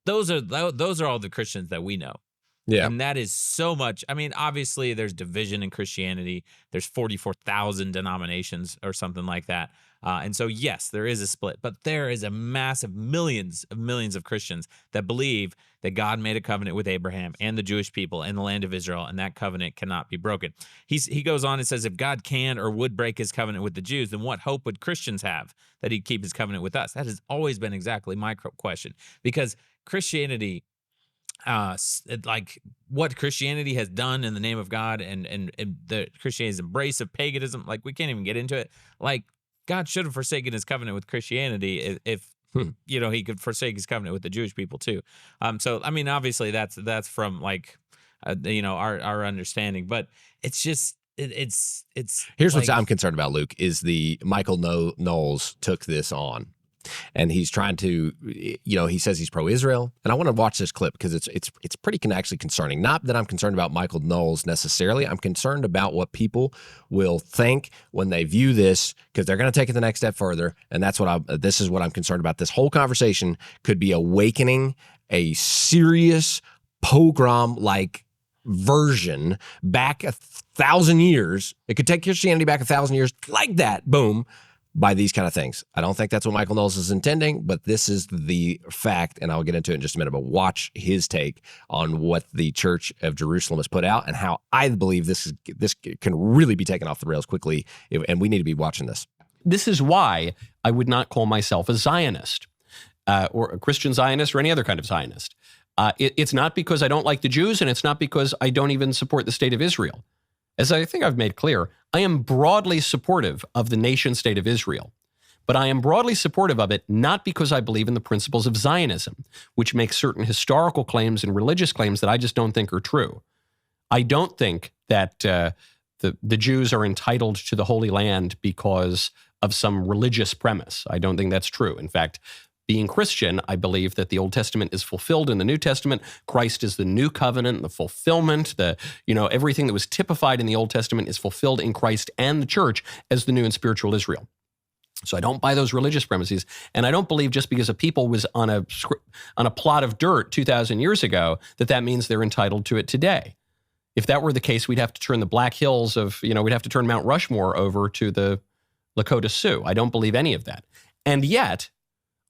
Those are all the Christians that we know. Yeah. And that is so much. I mean, obviously, there's division in Christianity. There's 44,000 denominations or something like that. And so, yes, there is a split, but there is a massive millions of Christians that believe that God made a covenant with Abraham and the Jewish people and the land of Israel, and that covenant cannot be broken. He goes on and says, if God can or would break his covenant with the Jews, then what hope would Christians have that he'd keep his covenant with us? That has always been exactly my question, because Christianity, like what Christianity has done in the name of God and the Christianity's embrace of paganism, like we can't even get into it. Like, God should have forsaken his covenant with Christianity if he could forsake his covenant with the Jewish people too. So I mean, obviously that's from like our understanding, but it's just it's here's like, what I'm concerned about, Luke, is the Michael Knowles took this on. And he's trying to, he says he's pro-Israel. And I want to watch this clip because it's pretty actually concerning. Not that I'm concerned about Michael Knowles necessarily. I'm concerned about what people will think when they view this, because they're going to take it the next step further. And this is what I'm concerned about. This whole conversation could be awakening a serious pogrom-like version back 1,000 years. It could take Christianity back 1,000 years like that. Boom. By these kind of things. I don't think that's what Michael Knowles is intending, but this is the fact, and I'll get into it in just a minute, but watch his take on what the Church of Jerusalem has put out and how I believe this can really be taken off the rails quickly, and we need to be watching this. This is why I would not call myself a Zionist or a Christian Zionist or any other kind of Zionist. It's not because I don't like the Jews, and it's not because I don't even support the state of Israel. As I think I've made clear, I am broadly supportive of the nation state of Israel, but I am broadly supportive of it not because I believe in the principles of Zionism, which makes certain historical claims and religious claims that I just don't think are true. I don't think that the Jews are entitled to the Holy Land because of some religious premise. I don't think that's true. In fact, being Christian, I believe that the Old Testament is fulfilled in the New Testament. Christ is the new covenant, the fulfillment, everything that was typified in the Old Testament is fulfilled in Christ and the church as the new and spiritual Israel. So I don't buy those religious premises, and I don't believe just because a people was on a plot of dirt 2,000 years ago that means they're entitled to it today. If that were the case, we'd have to turn the Black Hills we'd have to turn Mount Rushmore over to the Lakota Sioux. I don't believe any of that. And yet,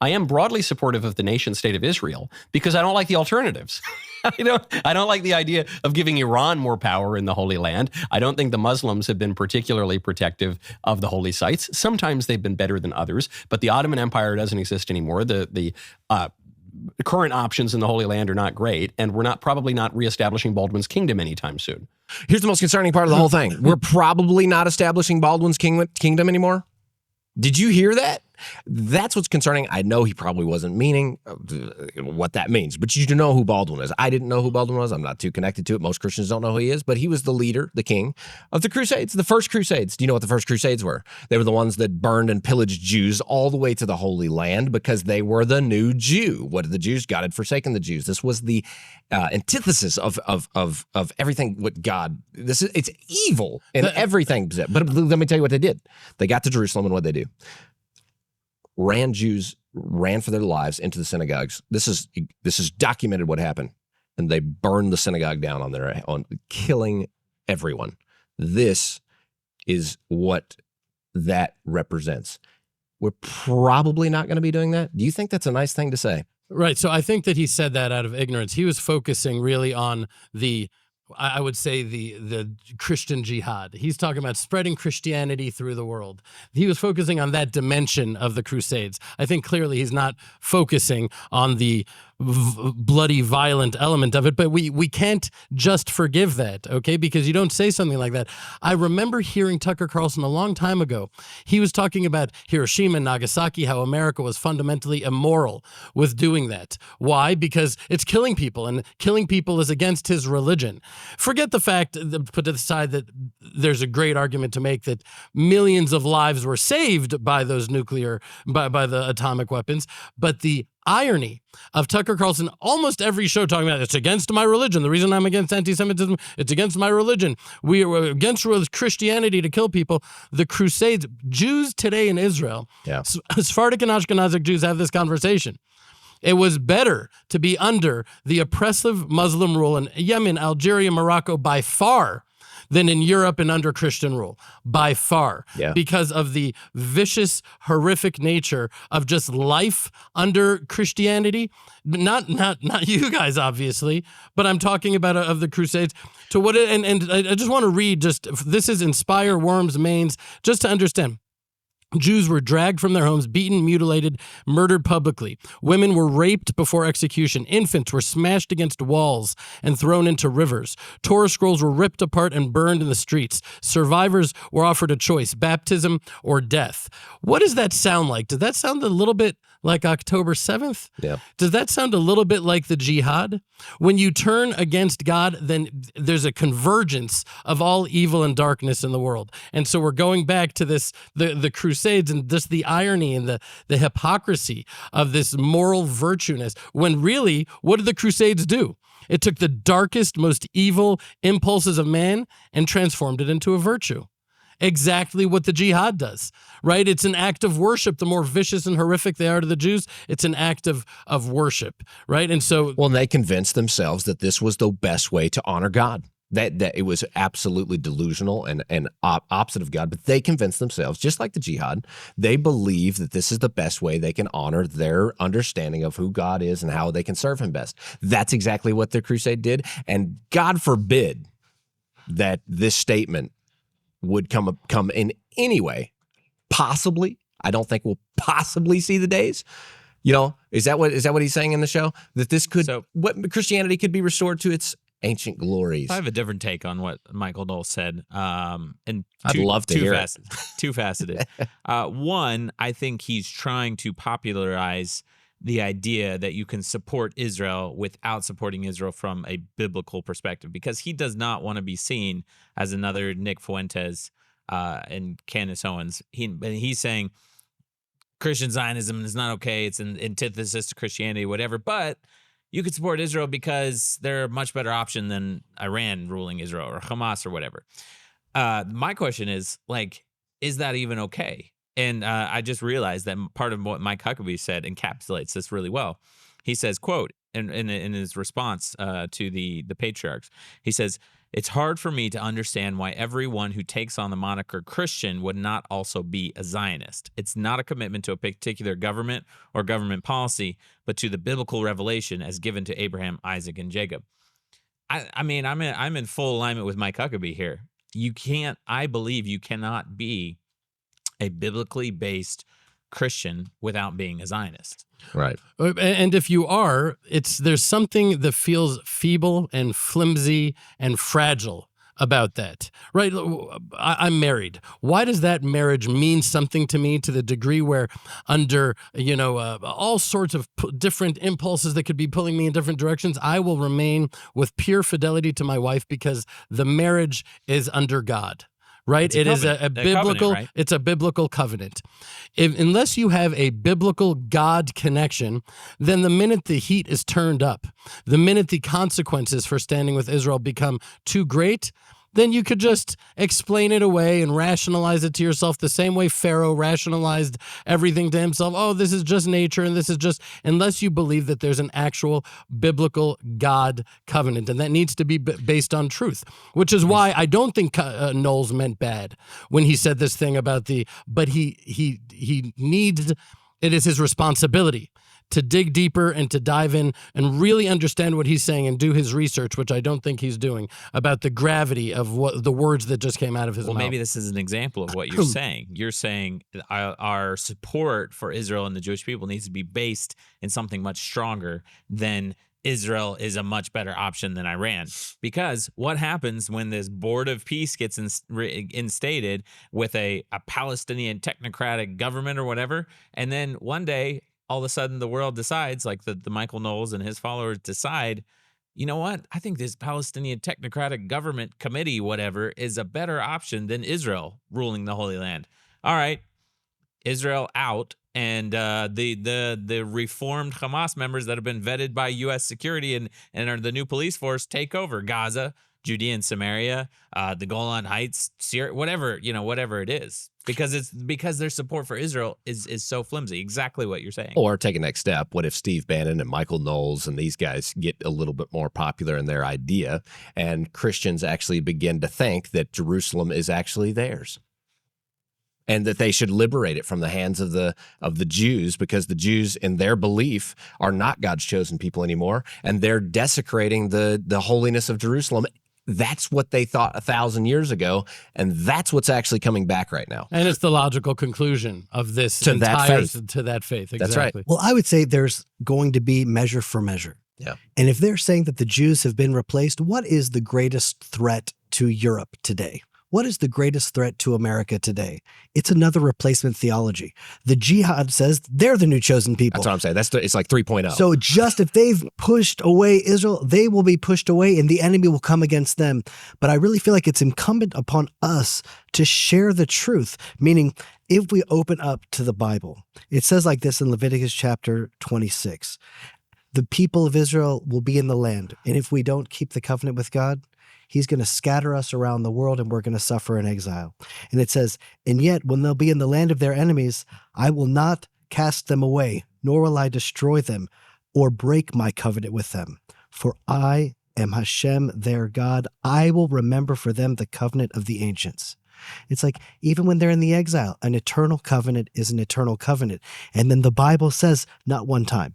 I am broadly supportive of the nation state of Israel because I don't like the alternatives. I don't like the idea of giving Iran more power in the Holy Land. I don't think the Muslims have been particularly protective of the holy sites. Sometimes they've been better than others, but the Ottoman Empire doesn't exist anymore. The current options in the Holy Land are not great, and we're probably not reestablishing Baldwin's kingdom anytime soon. Here's the most concerning part of the whole thing. We're probably not establishing Baldwin's kingdom anymore. Did you hear that? That's what's concerning. I know he probably wasn't meaning what that means, but you know who Baldwin is. I didn't know who Baldwin was. I'm not too connected to it. Most Christians don't know who he is, but he was the leader, the king of the Crusades, the first Crusades. Do you know what the first Crusades were? They were the ones that burned and pillaged Jews all the way to the Holy Land because they were the new Jew. What did the Jews? God had forsaken the Jews. This was the antithesis of everything. What God? It's evil in everything. But let me tell you what they did. They got to Jerusalem, and what they do? Jews ran for their lives into the synagogues. This is documented what happened, and they burned the synagogue down on killing everyone. This is what that represents. We're probably not going to be doing that. Do you think that's a nice thing to say? Right. So I think that he said that out of ignorance. He was focusing really on I would say the Christian jihad. He's talking about spreading Christianity through the world. He was focusing on that dimension of the Crusades. I think clearly he's not focusing on the bloody, violent element of it, but we can't just forgive that, okay? Because you don't say something like that. I remember hearing Tucker Carlson a long time ago. He was talking about Hiroshima and Nagasaki, how America was fundamentally immoral with doing that. Why? Because it's killing people, and killing people is against his religion. Forget the fact, put to the side, that there's a great argument to make that millions of lives were saved by those by the atomic weapons, but the irony of Tucker Carlson, almost every show talking about it's against my religion. The reason I'm against anti-Semitism, it's against my religion. We are against Christianity to kill people. The Crusades, Jews today in Israel, Sephardic and Ashkenazic Jews have this conversation. It was better to be under the oppressive Muslim rule in Yemen, Algeria, Morocco by far than in Europe and under Christian rule, by far, because of the vicious, horrific nature of just life under Christianity. Not you guys, obviously, but I'm talking about of the Crusades. To what and I just want to read. This is Inspire Worms Mains, just to understand. Jews were dragged from their homes, beaten, mutilated, murdered publicly. Women were raped before execution. Infants were smashed against walls and thrown into rivers. Torah scrolls were ripped apart and burned in the streets. Survivors were offered a choice, baptism or death. What does that sound like? Does that sound a little bit like October 7th? Yeah. Does that sound a little bit like the jihad? When you turn against God, then there's a convergence of all evil and darkness in the world. And so we're going back to this, the Crusades, and just the irony and the hypocrisy of this moral virtueness, when really, what did the Crusades do? It took the darkest, most evil impulses of man and transformed it into a virtue. Exactly what the jihad does, right? It's an act of worship. The more vicious and horrific they are to the Jews, it's an act of worship, right? And so, well, they convinced themselves that this was the best way to honor God. That it was absolutely delusional and opposite of God, but they convinced themselves, just like the jihad, they believe that this is the best way they can honor their understanding of who God is and how they can serve him best. That's exactly what the crusade did, and God forbid that this statement would come in any way. Possibly, I don't think we'll possibly see the days. You know, is that what he's saying in the show? That this could, what Christianity could be restored to its ancient glories. I have a different take on what Michael Knoll said. And I'd love to hear two faceted. One, I think he's trying to popularize the idea that you can support Israel without supporting Israel from a biblical perspective, because he does not want to be seen as another Nick Fuentes and Candace Owens. He's saying Christian Zionism is not okay. It's an antithesis to Christianity, whatever. But you could support Israel because they're a much better option than Iran ruling Israel or Hamas or whatever. My question is, like, is that even okay? And I just realized that part of what Mike Huckabee said encapsulates this really well. He says, quote, in his response to the patriarchs, he says, "It's hard for me to understand why everyone who takes on the moniker Christian would not also be a Zionist. It's not a commitment to a particular government or government policy, but to the biblical revelation as given to Abraham, Isaac, and Jacob." I mean, I'm in full alignment with Mike Huckabee here. I believe you cannot be a biblically based Christian without being a Zionist. Right. And if you are, there's something that feels feeble and flimsy and fragile about that, right? I'm married. Why does that marriage mean something to me to the degree where under, all sorts of different impulses that could be pulling me in different directions, I will remain with pure fidelity to my wife because the marriage is under God. Right? It is a biblical, right? It's a biblical covenant. Unless you have a biblical God connection, then the minute the heat is turned up, the minute the consequences for standing with Israel become too great, then you could just explain it away and rationalize it to yourself the same way Pharaoh rationalized everything to himself. Oh, this is just nature, and this is just, unless you believe that there's an actual biblical God covenant, and that needs to be based on truth, which is why I don't think Knowles meant bad when he said this thing about but he needs, it is his responsibility to dig deeper and to dive in and really understand what he's saying and do his research, which I don't think he's doing, about the gravity of what the words that just came out of his mouth. Well, maybe this is an example of what you're saying. You're saying our support for Israel and the Jewish people needs to be based in something much stronger than Israel is a much better option than Iran. Because what happens when this board of peace gets instated with a Palestinian technocratic government or whatever, and then one day, all of a sudden the world decides, like the Michael Knowles and his followers decide, you know what? I think this Palestinian technocratic government committee, whatever, is a better option than Israel ruling the Holy Land. All right, Israel out, and the reformed Hamas members that have been vetted by U.S. security and are the new police force take over Gaza, Judea and Samaria, the Golan Heights, Syria, whatever it is, because their support for Israel is so flimsy. Exactly what you're saying. Or take a next step. What if Steve Bannon and Michael Knowles and these guys get a little bit more popular in their idea, and Christians actually begin to think that Jerusalem is actually theirs, and that they should liberate it from the hands of the Jews, because the Jews, in their belief, are not God's chosen people anymore, and they're desecrating the holiness of Jerusalem. That's what they thought 1,000 years ago, and that's what's actually coming back right now. And it's the logical conclusion of this to that faith. Exactly. That's right. Well, I would say there's going to be measure for measure. Yeah. And if they're saying that the Jews have been replaced, what is the greatest threat to Europe today? What is the greatest threat to America today? It's another replacement theology. The jihad says they're the new chosen people. That's what I'm saying. It's like 3.0. So just if they've pushed away Israel, they will be pushed away and the enemy will come against them. But I really feel like it's incumbent upon us to share the truth, meaning if we open up to the Bible, it says like this in Leviticus chapter 26, the people of Israel will be in the land. And if we don't keep the covenant with God, He's going to scatter us around the world and we're going to suffer in exile. And it says, and yet when they'll be in the land of their enemies, I will not cast them away, nor will I destroy them or break my covenant with them. For I am Hashem, their God. I will remember for them the covenant of the ancients. It's like, even when they're in the exile, an eternal covenant is an eternal covenant. And then the Bible says, not one time,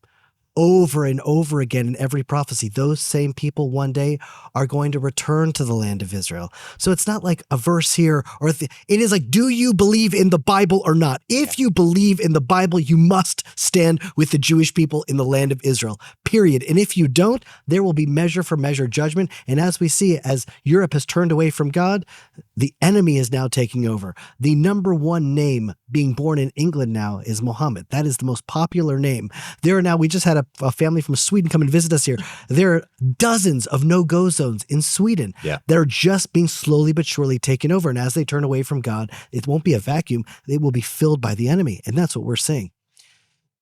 over and over again in every prophecy, those same people one day are going to return to the land of Israel. So it's not like a verse here, or it is like, do you believe in the Bible or not? If you believe in the Bible, you must stand with the Jewish people in the land of Israel, period. And if you don't, there will be measure for measure judgment. And as we see, as Europe has turned away from God, the enemy is now taking over. The number one name being born in England now is Muhammad. That is the most popular name. There are now, we just had a family from Sweden come and visit us here. There are dozens of no-go zones in Sweden that are just being slowly but surely taken over. And as they turn away from God, it won't be a vacuum. It will be filled by the enemy. And that's what we're seeing.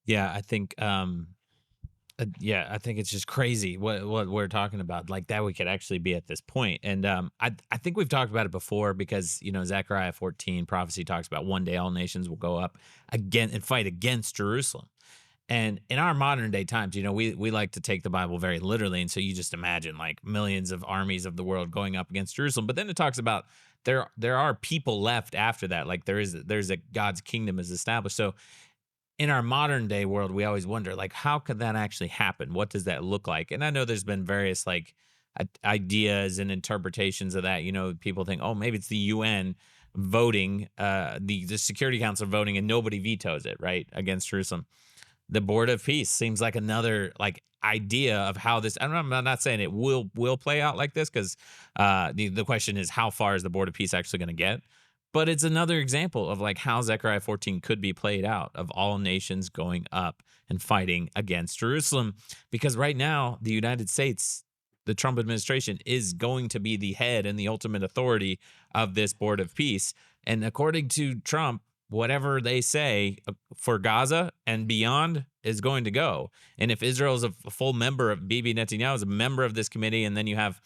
Yeah, I think I think it's just crazy what we're talking about, like that we could actually be at this point. And I think we've talked about it before, because Zechariah 14 prophecy talks about one day all nations will go up again and fight against Jerusalem. And in our modern day times, we like to take the Bible very literally, and so you just imagine like millions of armies of the world going up against Jerusalem. But then it talks about there are people left after that, like there's a God's kingdom is established. So in our modern day world, we always wonder, like, how could that actually happen? What does that look like? And I know there's been various like ideas and interpretations of that. People think, oh, maybe it's the UN voting, the Security Council voting, and nobody vetoes it, right, against Jerusalem. The Board of Peace seems like another like idea of how this. I'm not saying it will play out like this, because the question is, how far is the Board of Peace actually going to get? But it's another example of like how Zechariah 14 could be played out, of all nations going up and fighting against Jerusalem. Because right now, the United States, the Trump administration, is going to be the head and the ultimate authority of this Board of Peace. And according to Trump, whatever they say for Gaza and beyond is going to go. And if Israel is a full member of, Bibi Netanyahu is a member of this committee, and then you have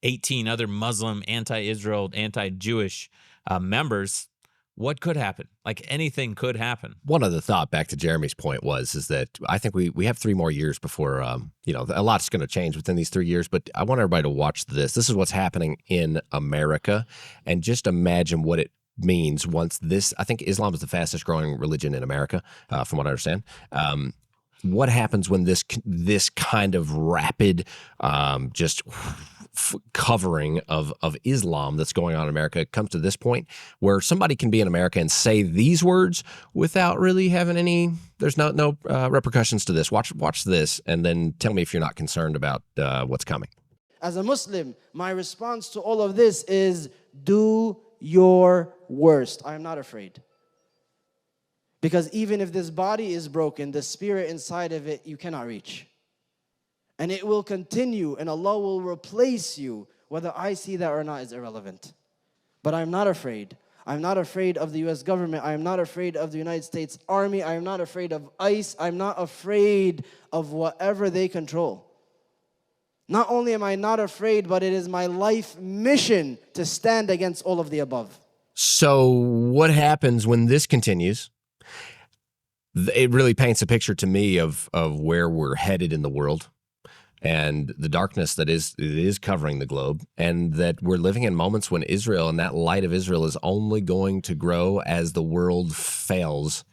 18 other Muslim, anti-Israel, anti-Jewish members, what could happen? Like anything could happen. One other thought back to Jeremy's point is that I think we have 3 more years before, a lot's going to change within these 3 years, but I want everybody to watch this. This is what's happening in America, and just imagine what it means once this. I think Islam is the fastest growing religion in America, from what I understand. What happens when this kind of rapid covering of Islam that's going on in America comes to this point where somebody can be in America and say these words without really having any, there's no repercussions to this. Watch this, and then tell me if you're not concerned about what's coming. As a Muslim, my response to all of this is, do your worst. I'm not afraid. Because even if this body is broken, the spirit inside of it, you cannot reach. And it will continue, and Allah will replace you. Whether I see that or not is irrelevant. But I'm not afraid. I'm not afraid of the U.S. government. I am not afraid of the United States Army. I am not afraid of ICE. I'm not afraid of whatever they control. Not only am I not afraid, but it is my life mission to stand against all of the above. So what happens when this continues? It really paints a picture to me of where we're headed in the world, and the darkness that is covering the globe, and that we're living in moments when Israel and that light of Israel is only going to grow as the world fails.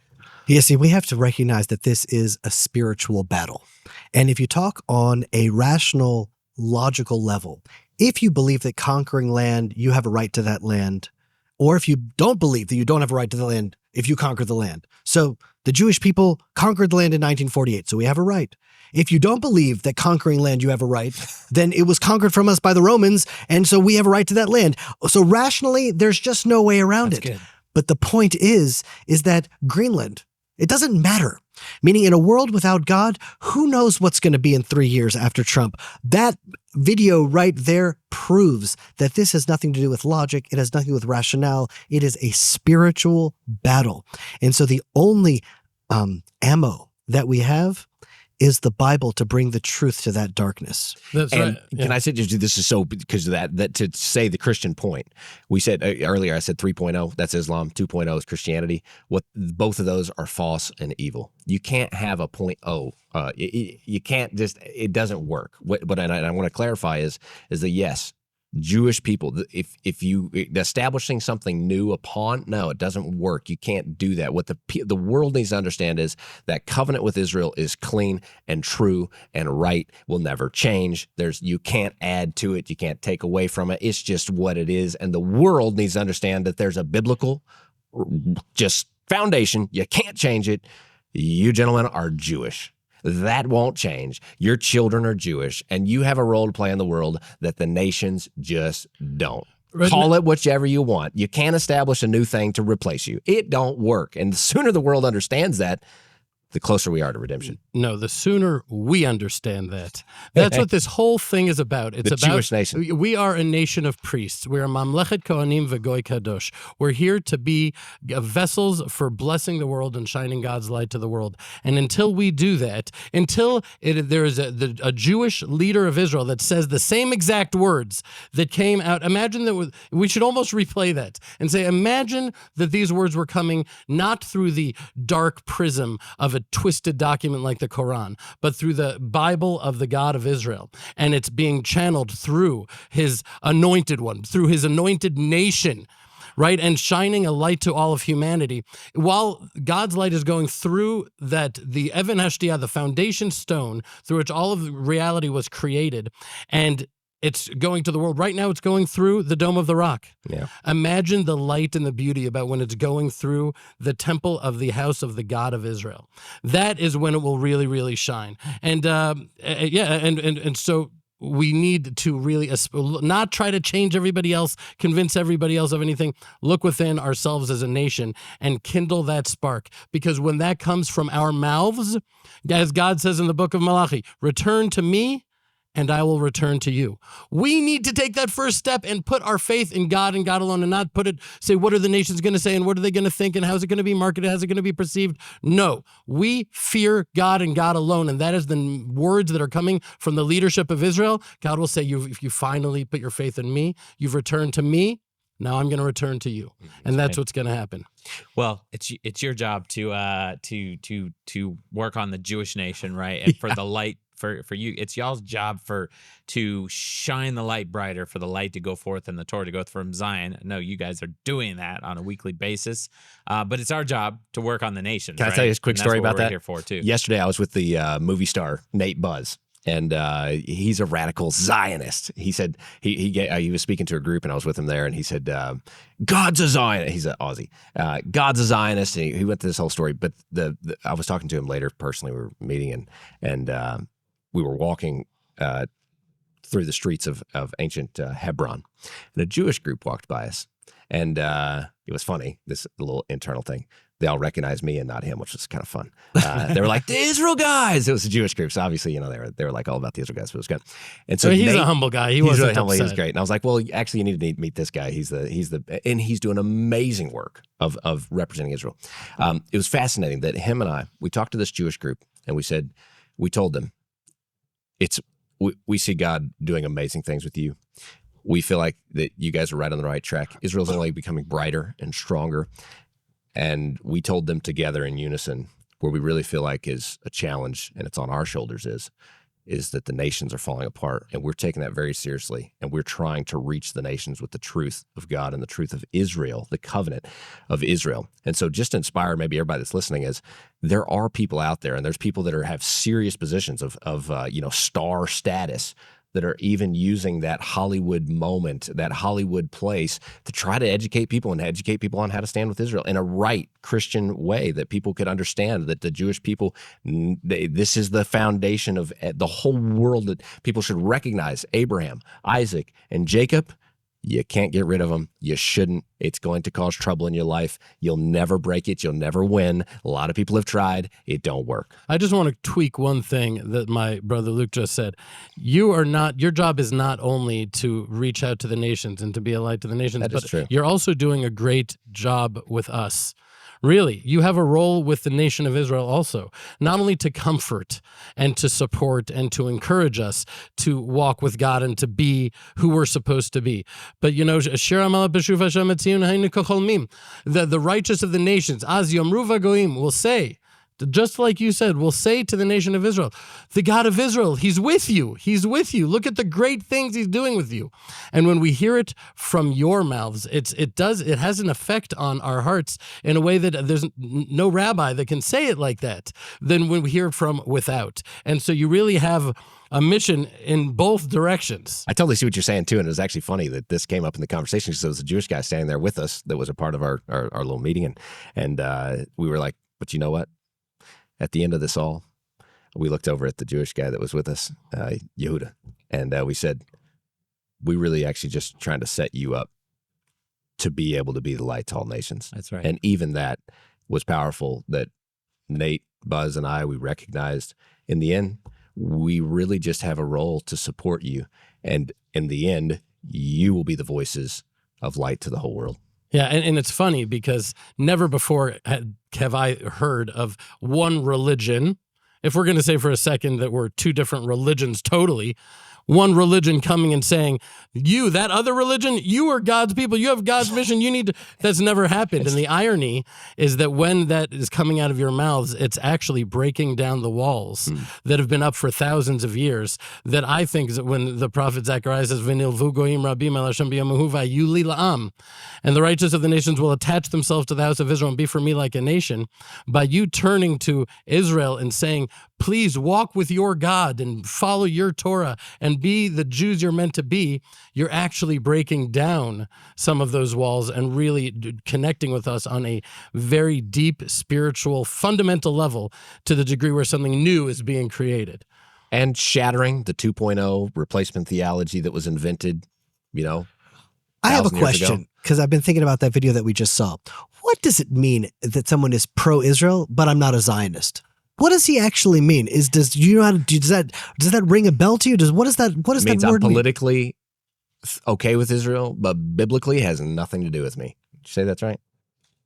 Yeah, see, we have to recognize that this is a spiritual battle. And if you talk on a rational, logical level, if you believe that conquering land, you have a right to that land, or if you don't believe that you don't have a right to the land if you conquer the land. So the Jewish people conquered the land in 1948, so we have a right. If you don't believe that conquering land you have a right, then it was conquered from us by the Romans, and so we have a right to that land. So rationally, there's just no way around it. Good. But the point is that Greenland, it doesn't matter. Meaning, in a world without God, who knows what's going to be in 3 years after Trump? That video right there proves that this has nothing to do with logic. It has nothing to do with rationale. It is a spiritual battle. And so the only ammo that we have is the Bible to bring the truth to that darkness. That's And right. Yeah. can I say, this is so, because of that to say the Christian point, we said earlier, I said 3.0, that's Islam, 2.0 is Christianity. Both of those are false and evil. You can't have a 0.0. You can't just, it doesn't work. What I want to clarify is that yes, Jewish people, if you establishing something new upon, no, it doesn't work. You can't do that. What the world needs to understand is that covenant with Israel is clean and true and right, will never change. You can't add to it, you can't take away from it. It's just what it is. And the world needs to understand that there's a biblical just foundation. You can't change it. You gentlemen are Jewish. That won't change. Your children are Jewish, and you have a role to play in the world that the nations just don't. Call it whichever you want. You can't establish a new thing to replace you. It don't work. And the sooner the world understands that, the closer we are to redemption. No, the sooner we understand that. That's what this whole thing is about. It's the about Jewish nation. We are a nation of priests. We're Mamlechet Kohanim V'Goy Kadosh. We're here to be vessels for blessing the world and shining God's light to the world. And until we do that, until there is a Jewish leader of Israel that says the same exact words that came out, imagine that we should almost replay that and say, imagine that these words were coming not through the dark prism of a twisted document like the Quran, but through the Bible of the God of Israel. And it's being channeled through his anointed one, through his anointed nation, right? And shining a light to all of humanity. While God's light is going through that, the Even Hashtiyah, the foundation stone through which all of reality was created, and it's going to the world. Right now, it's going through the Dome of the Rock. Yeah. Imagine the light and the beauty about when it's going through the temple of the house of the God of Israel. That is when it will really, really shine. And and so we need to really not try to change everybody else, convince everybody else of anything. Look within ourselves as a nation and kindle that spark. Because when that comes from our mouths, as God says in the book of Malachi, return to me, and I will return to you. We need to take that first step and put our faith in God and God alone, and not say, what are the nations going to say, and what are they going to think, and how's it going to be marketed, how's it going to be perceived? No, we fear God and God alone, and that is the words that are coming from the leadership of Israel. God will say, if you finally put your faith in me, you've returned to me, now I'm going to return to you. And that's what's going to happen. Well, it's your job to work on the Jewish nation, right? And for the light, for you, it's y'all's job to shine the light brighter, for the light to go forth and the Torah to go from Zion. No, you guys are doing that on a weekly basis, but it's our job to work on the nations. Can I tell you a quick story about that? Here for too. Yesterday, I was with the movie star Nate Buzz. And he's a radical Zionist. He said he was speaking to a group, and I was with him there, and he said, "God's a Zionist." He's an Aussie. God's a Zionist, and he went through this whole story. But I was talking to him later personally. We were meeting, and we were walking through the streets of ancient Hebron, and a Jewish group walked by us, and it was funny. This little internal thing. They all recognized me and not him, which was kind of fun. They were like, the Israel guys. It was a Jewish group, so obviously, they were like all about the Israel guys, but it was good. And so he's a humble guy. He wasn't really humble. upset. He was great. And I was like, well, actually, you need to meet this guy. And he's doing amazing work of representing Israel. It was fascinating that him and we talked to this Jewish group, and we told them, we see God doing amazing things with you. We feel like that you guys are right on the right track. Israel's only becoming brighter and stronger. And we told them together in unison, where we really feel like is a challenge, and it's on our shoulders, is that the nations are falling apart, and we're taking that very seriously, and we're trying to reach the nations with the truth of God and the truth of Israel, the covenant of Israel. And so just to inspire maybe everybody that's listening is there are people out there, and there's people that have serious positions of star status, that are even using that Hollywood moment, that Hollywood place, to try to educate people and educate people on how to stand with Israel in a right Christian way, that people could understand that the Jewish people, this is the foundation of the whole world, that people should recognize Abraham, Isaac, and Jacob. You can't get rid of them. You shouldn't. It's going to cause trouble in your life. You'll never break it. You'll never win. A lot of people have tried. It don't work. I just want to tweak one thing that my brother Luke just said. Your job is not only to reach out to the nations and to be a light to the nations, That is but true. You're also doing a great job with us. Really, you have a role with the nation of Israel also, not only to comfort and to support and to encourage us to walk with God and to be who we're supposed to be, but the righteous of the nations, Az Yomru Vagoim, will say just like you said, will say to the nation of Israel, the God of Israel, he's with you. He's with you. Look at the great things he's doing with you. And when we hear it from your mouths, it has an effect on our hearts in a way that there's no rabbi that can say it like that than when we hear it from without. And so you really have a mission in both directions. I totally see what you're saying too, and it was actually funny that this came up in the conversation because there was a Jewish guy standing there with us that was a part of our little meeting, and we were like, "But you know what? At the end of this all, we looked over at the Jewish guy that was with us, Yehuda, and we said, we really actually just trying to set you up to be able to be the light to all nations." That's right. And even that was powerful. That Nate, Buzz, and we recognized in the end, we really just have a role to support you. And in the end, you will be the voices of light to the whole world. Yeah, and it's funny because never before have I heard of one religion, if we're going to say for a second that we're two different religions totally, one religion coming and saying, you, that other religion, you are God's people, you have God's mission, you need to, that's never happened. And the irony is that when that is coming out of your mouths, it's actually breaking down the walls that have been up for thousands of years. That I think that when the prophet Zechariah says, V'nilvu goyim rabim el Hashem b'yamuhu v'ayuli la'am, and the righteous of the nations will attach themselves to the house of Israel and be for me like a nation, by you turning to Israel and saying, please walk with your God and follow your Torah and be the Jews you're meant to be, you're actually breaking down some of those walls and really connecting with us on a very deep, spiritual, fundamental level to the degree where something new is being created. And shattering the 2.0 replacement theology that was invented, I have a 1,000 years ago. question because I've been thinking about that video that we just saw. What does it mean that someone is pro-Israel, but I'm not a Zionist? What does he actually mean? Does that ring a bell to you? What does that means word I'm mean? politically okay with Israel, but biblically has nothing to do with me. Did you say that's right?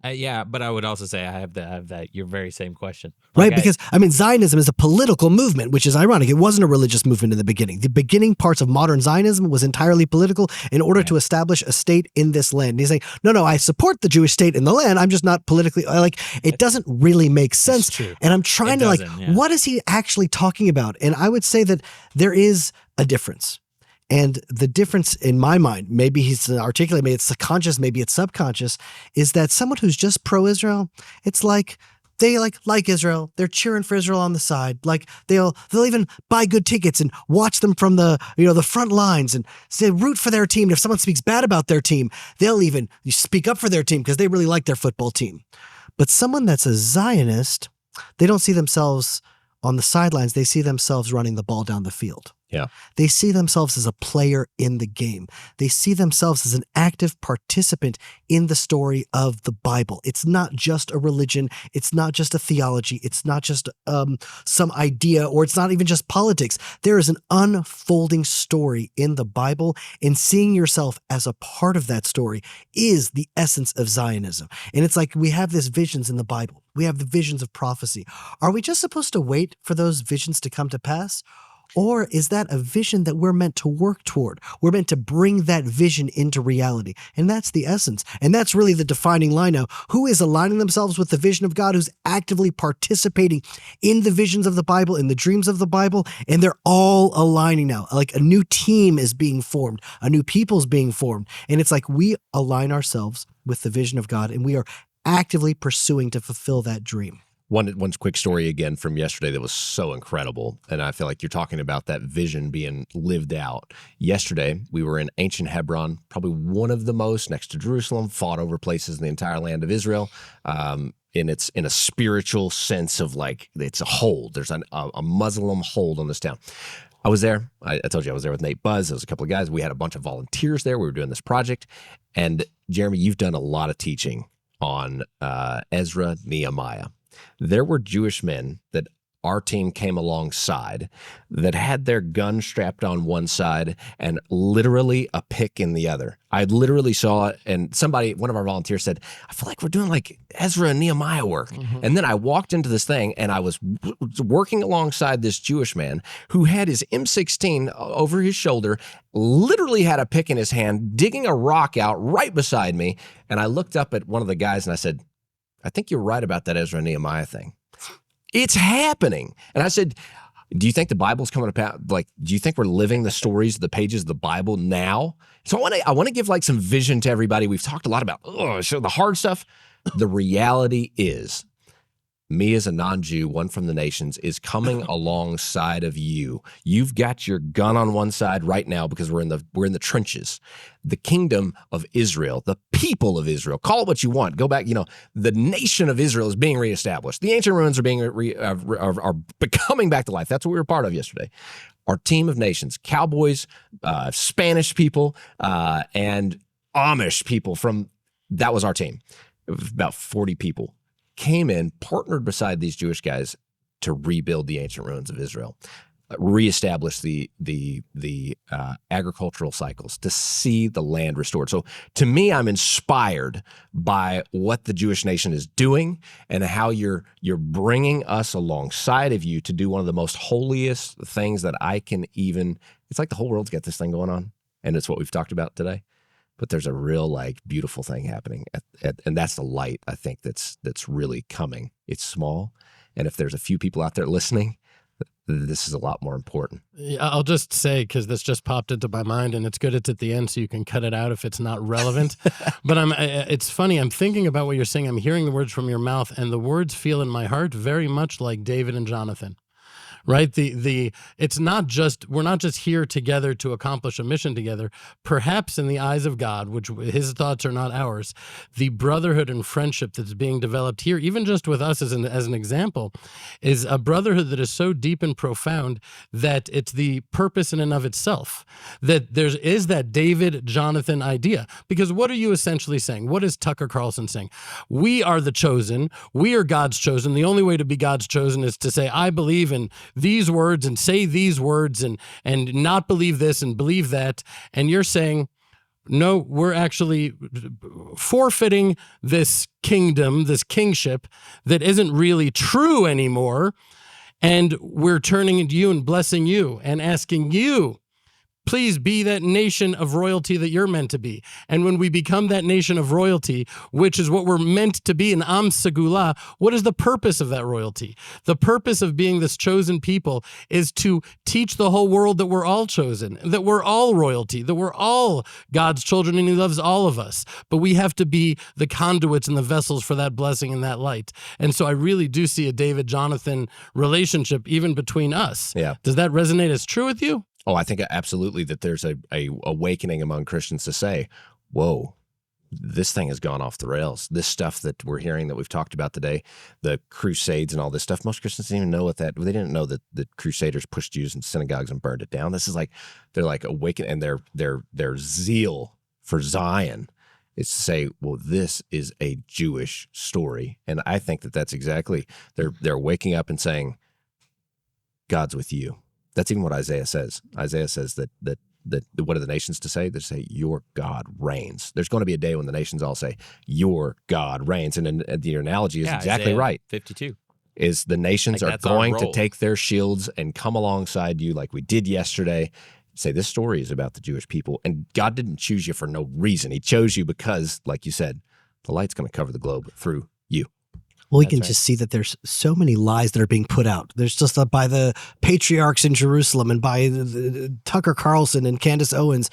Yeah, but I would also say I have that your very same question. Right, Like, because Zionism is a political movement, which is ironic. It wasn't a religious movement in the beginning. The beginning parts of modern Zionism was entirely political in order to establish a state in this land. And he's saying, no, I support the Jewish state in the land. I'm just not politically, it doesn't really make sense. True. And I'm trying to what is he actually talking about? And I would say that there is a difference. And the difference in my mind, maybe he's articulating, maybe it's conscious, maybe it's subconscious, is that someone who's just pro-Israel, it's like they like Israel. They're cheering for Israel on the side. Like they'll even buy good tickets and watch them from the the front lines and say root for their team. And if someone speaks bad about their team, they'll even speak up for their team because they really like their football team. But someone that's a Zionist, they don't see themselves on the sidelines. They see themselves running the ball down the field. Yeah. They see themselves as a player in the game. They see themselves as an active participant in the story of the Bible. It's not just a religion. It's not just a theology. It's not just some idea, or it's not even just politics. There is an unfolding story in the Bible, and seeing yourself as a part of that story is the essence of Zionism. And it's like we have these visions in the Bible. We have the visions of prophecy. Are we just supposed to wait for those visions to come to pass? Or is that a vision that we're meant to work toward? We're meant to bring that vision into reality. And that's the essence. And that's really the defining line now. Who is aligning themselves with the vision of God, who's actively participating in the visions of the Bible, in the dreams of the Bible, and they're all aligning now. Like a new team is being formed, a new people's being formed. And it's like we align ourselves with the vision of God, and we are actively pursuing to fulfill that dream. One quick story again from yesterday that was so incredible, and I feel like you're talking about that vision being lived out. Yesterday, we were in ancient Hebron, probably one of the most, next to Jerusalem, fought over places in the entire land of Israel. In a spiritual sense of like it's a hold. There's a Muslim hold on this town. I was there. I told you I was there with Nate, Buzz. There was a couple of guys. We had a bunch of volunteers there. We were doing this project, and Jeremy, you've done a lot of teaching on Ezra, Nehemiah. There were Jewish men that our team came alongside that had their gun strapped on one side and literally a pick in the other. I literally saw it, and one of our volunteers said, I feel like we're doing like Ezra and Nehemiah work. Mm-hmm. And then I walked into this thing, and I was working alongside this Jewish man who had his M16 over his shoulder, literally had a pick in his hand, digging a rock out right beside me. And I looked up at one of the guys and I said, I think you're right about that Ezra and Nehemiah thing. It's happening. And I said, do you think the Bible's coming about? Like, do you think we're living the stories, the pages of the Bible now? So I want to give like some vision to everybody. We've talked a lot about so the hard stuff. The reality is, me as a non-Jew, one from the nations, is coming alongside of you. You've got your gun on one side right now because we're in the trenches. The kingdom of Israel, the people of Israel, call it what you want. Go back, the nation of Israel is being reestablished. The ancient ruins are being are becoming back to life. That's what we were part of yesterday. Our team of nations, cowboys, Spanish people, and Amish people that was our team. It was about 40 people. Came in, partnered beside these Jewish guys to rebuild the ancient ruins of Israel, reestablish the agricultural cycles, to see the land restored. So to me, I'm inspired by what the Jewish nation is doing and how you're bringing us alongside of you to do one of the most holiest things that I can even. It's like the whole world's got this thing going on, and it's what we've talked about today. But there's a real beautiful thing happening, and that's the light I think that's really coming. It's small, and if there's a few people out there listening, this is a lot more important. Yeah, I'll just say, because this just popped into my mind, and it's good it's at the end, so you can cut it out if it's not relevant. But it's funny. I'm thinking about what you're saying. I'm hearing the words from your mouth, and the words feel in my heart very much like David and Jonathan. Right? It's not just, we're not just here together to accomplish a mission together. Perhaps in the eyes of God, which his thoughts are not ours, the brotherhood and friendship that's being developed here, even just with us as an example, is a brotherhood that is so deep and profound that it's the purpose in and of itself. That there is that David-Jonathan idea. Because what are you essentially saying? What is Tucker Carlson saying? We are the chosen. We are God's chosen. The only way to be God's chosen is to say, I believe in these words and say these words and not believe this and believe that. And you're saying, no, we're actually forfeiting this kingdom, this kingship that isn't really true anymore. And we're turning to you and blessing you and asking you, please be that nation of royalty that you're meant to be. And when we become that nation of royalty, which is what we're meant to be in Am Segula, what is the purpose of that royalty? The purpose of being this chosen people is to teach the whole world that we're all chosen, that we're all royalty, that we're all God's children and he loves all of us. But we have to be the conduits and the vessels for that blessing and that light. And so I really do see a David-Jonathan relationship even between us. Yeah. Does that resonate as true with you? Oh, I think absolutely that there's a awakening among Christians to say, whoa, this thing has gone off the rails. This stuff that we're hearing that we've talked about today, the Crusades and all this stuff, most Christians didn't even know they didn't know that the Crusaders pushed Jews into synagogues and burned it down. This is they're awakened, and their zeal for Zion is to say, well, this is a Jewish story. And I think that's exactly, they're waking up and saying, God's with you. That's even what Isaiah says. Isaiah says that what are the nations to say? They say, your God reigns. There's going to be a day when the nations all say, your God reigns. And the analogy is exactly Isaiah right. 52. Is the nations are going to take their shields and come alongside you like we did yesterday. Say, this story is about the Jewish people. And God didn't choose you for no reason. He chose you because, like you said, the light's going to cover the globe through you. Well, we can just see that there's so many lies that are being put out. There's just by the patriarchs in Jerusalem and by Tucker Carlson and Candace Owens.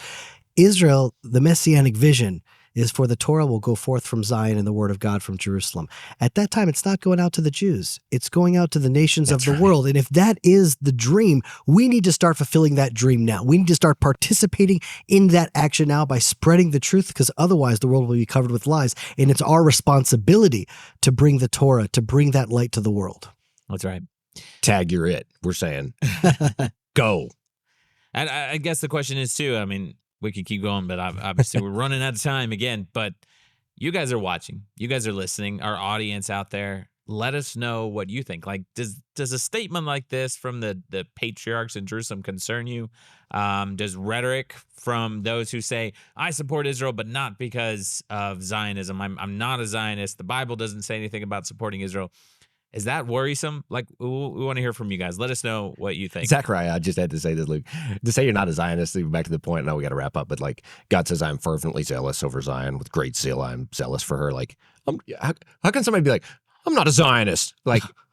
Israel, the messianic vision is for the Torah will go forth from Zion and the word of God from Jerusalem. At that time, it's not going out to the Jews. It's going out to the nations of the world. And if that is the dream, we need to start fulfilling that dream now. We need to start participating in that action now by spreading the truth, because otherwise the world will be covered with lies. And it's our responsibility to bring the Torah, to bring that light to the world. That's right. Tag, you're it. We're saying, go. And I guess the question is too, I mean, we could keep going, but obviously we're running out of time again. But you guys are watching. You guys are listening. Our audience out there, let us know what you think. Like, does a statement like this from the patriarchs in Jerusalem concern you? Does rhetoric from those who say, I support Israel, but not because of Zionism. I'm not a Zionist. The Bible doesn't say anything about supporting Israel. Is that worrisome? Like, we want to hear from you guys. Let us know what you think. Zechariah, I just had to say this, Luke. To say you're not a Zionist, even back to the point, now we got to wrap up, but God says, I'm fervently zealous over Zion. With great zeal, I'm zealous for her. How can somebody be like, I'm not a Zionist?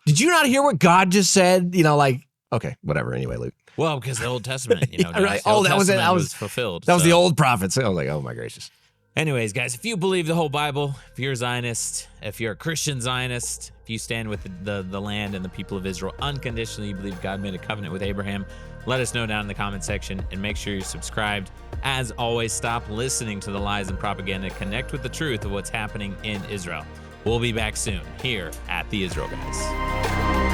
Did you not hear what God just said? Like, okay, whatever. Anyway, Luke. Well, because the Old Testament, Yeah, Josh, right. the Old That was it. Testament That was fulfilled. That was so. the old prophets. I was like, oh my gracious. Anyways, guys, if you believe the whole Bible, if you're a Zionist, if you're a Christian Zionist, if you stand with the land and the people of Israel unconditionally, you believe God made a covenant with Abraham, let us know down in the comment section, and make sure you're subscribed. As always, stop listening to the lies and propaganda. Connect with the truth of what's happening in Israel. We'll be back soon here at the Israel Guys.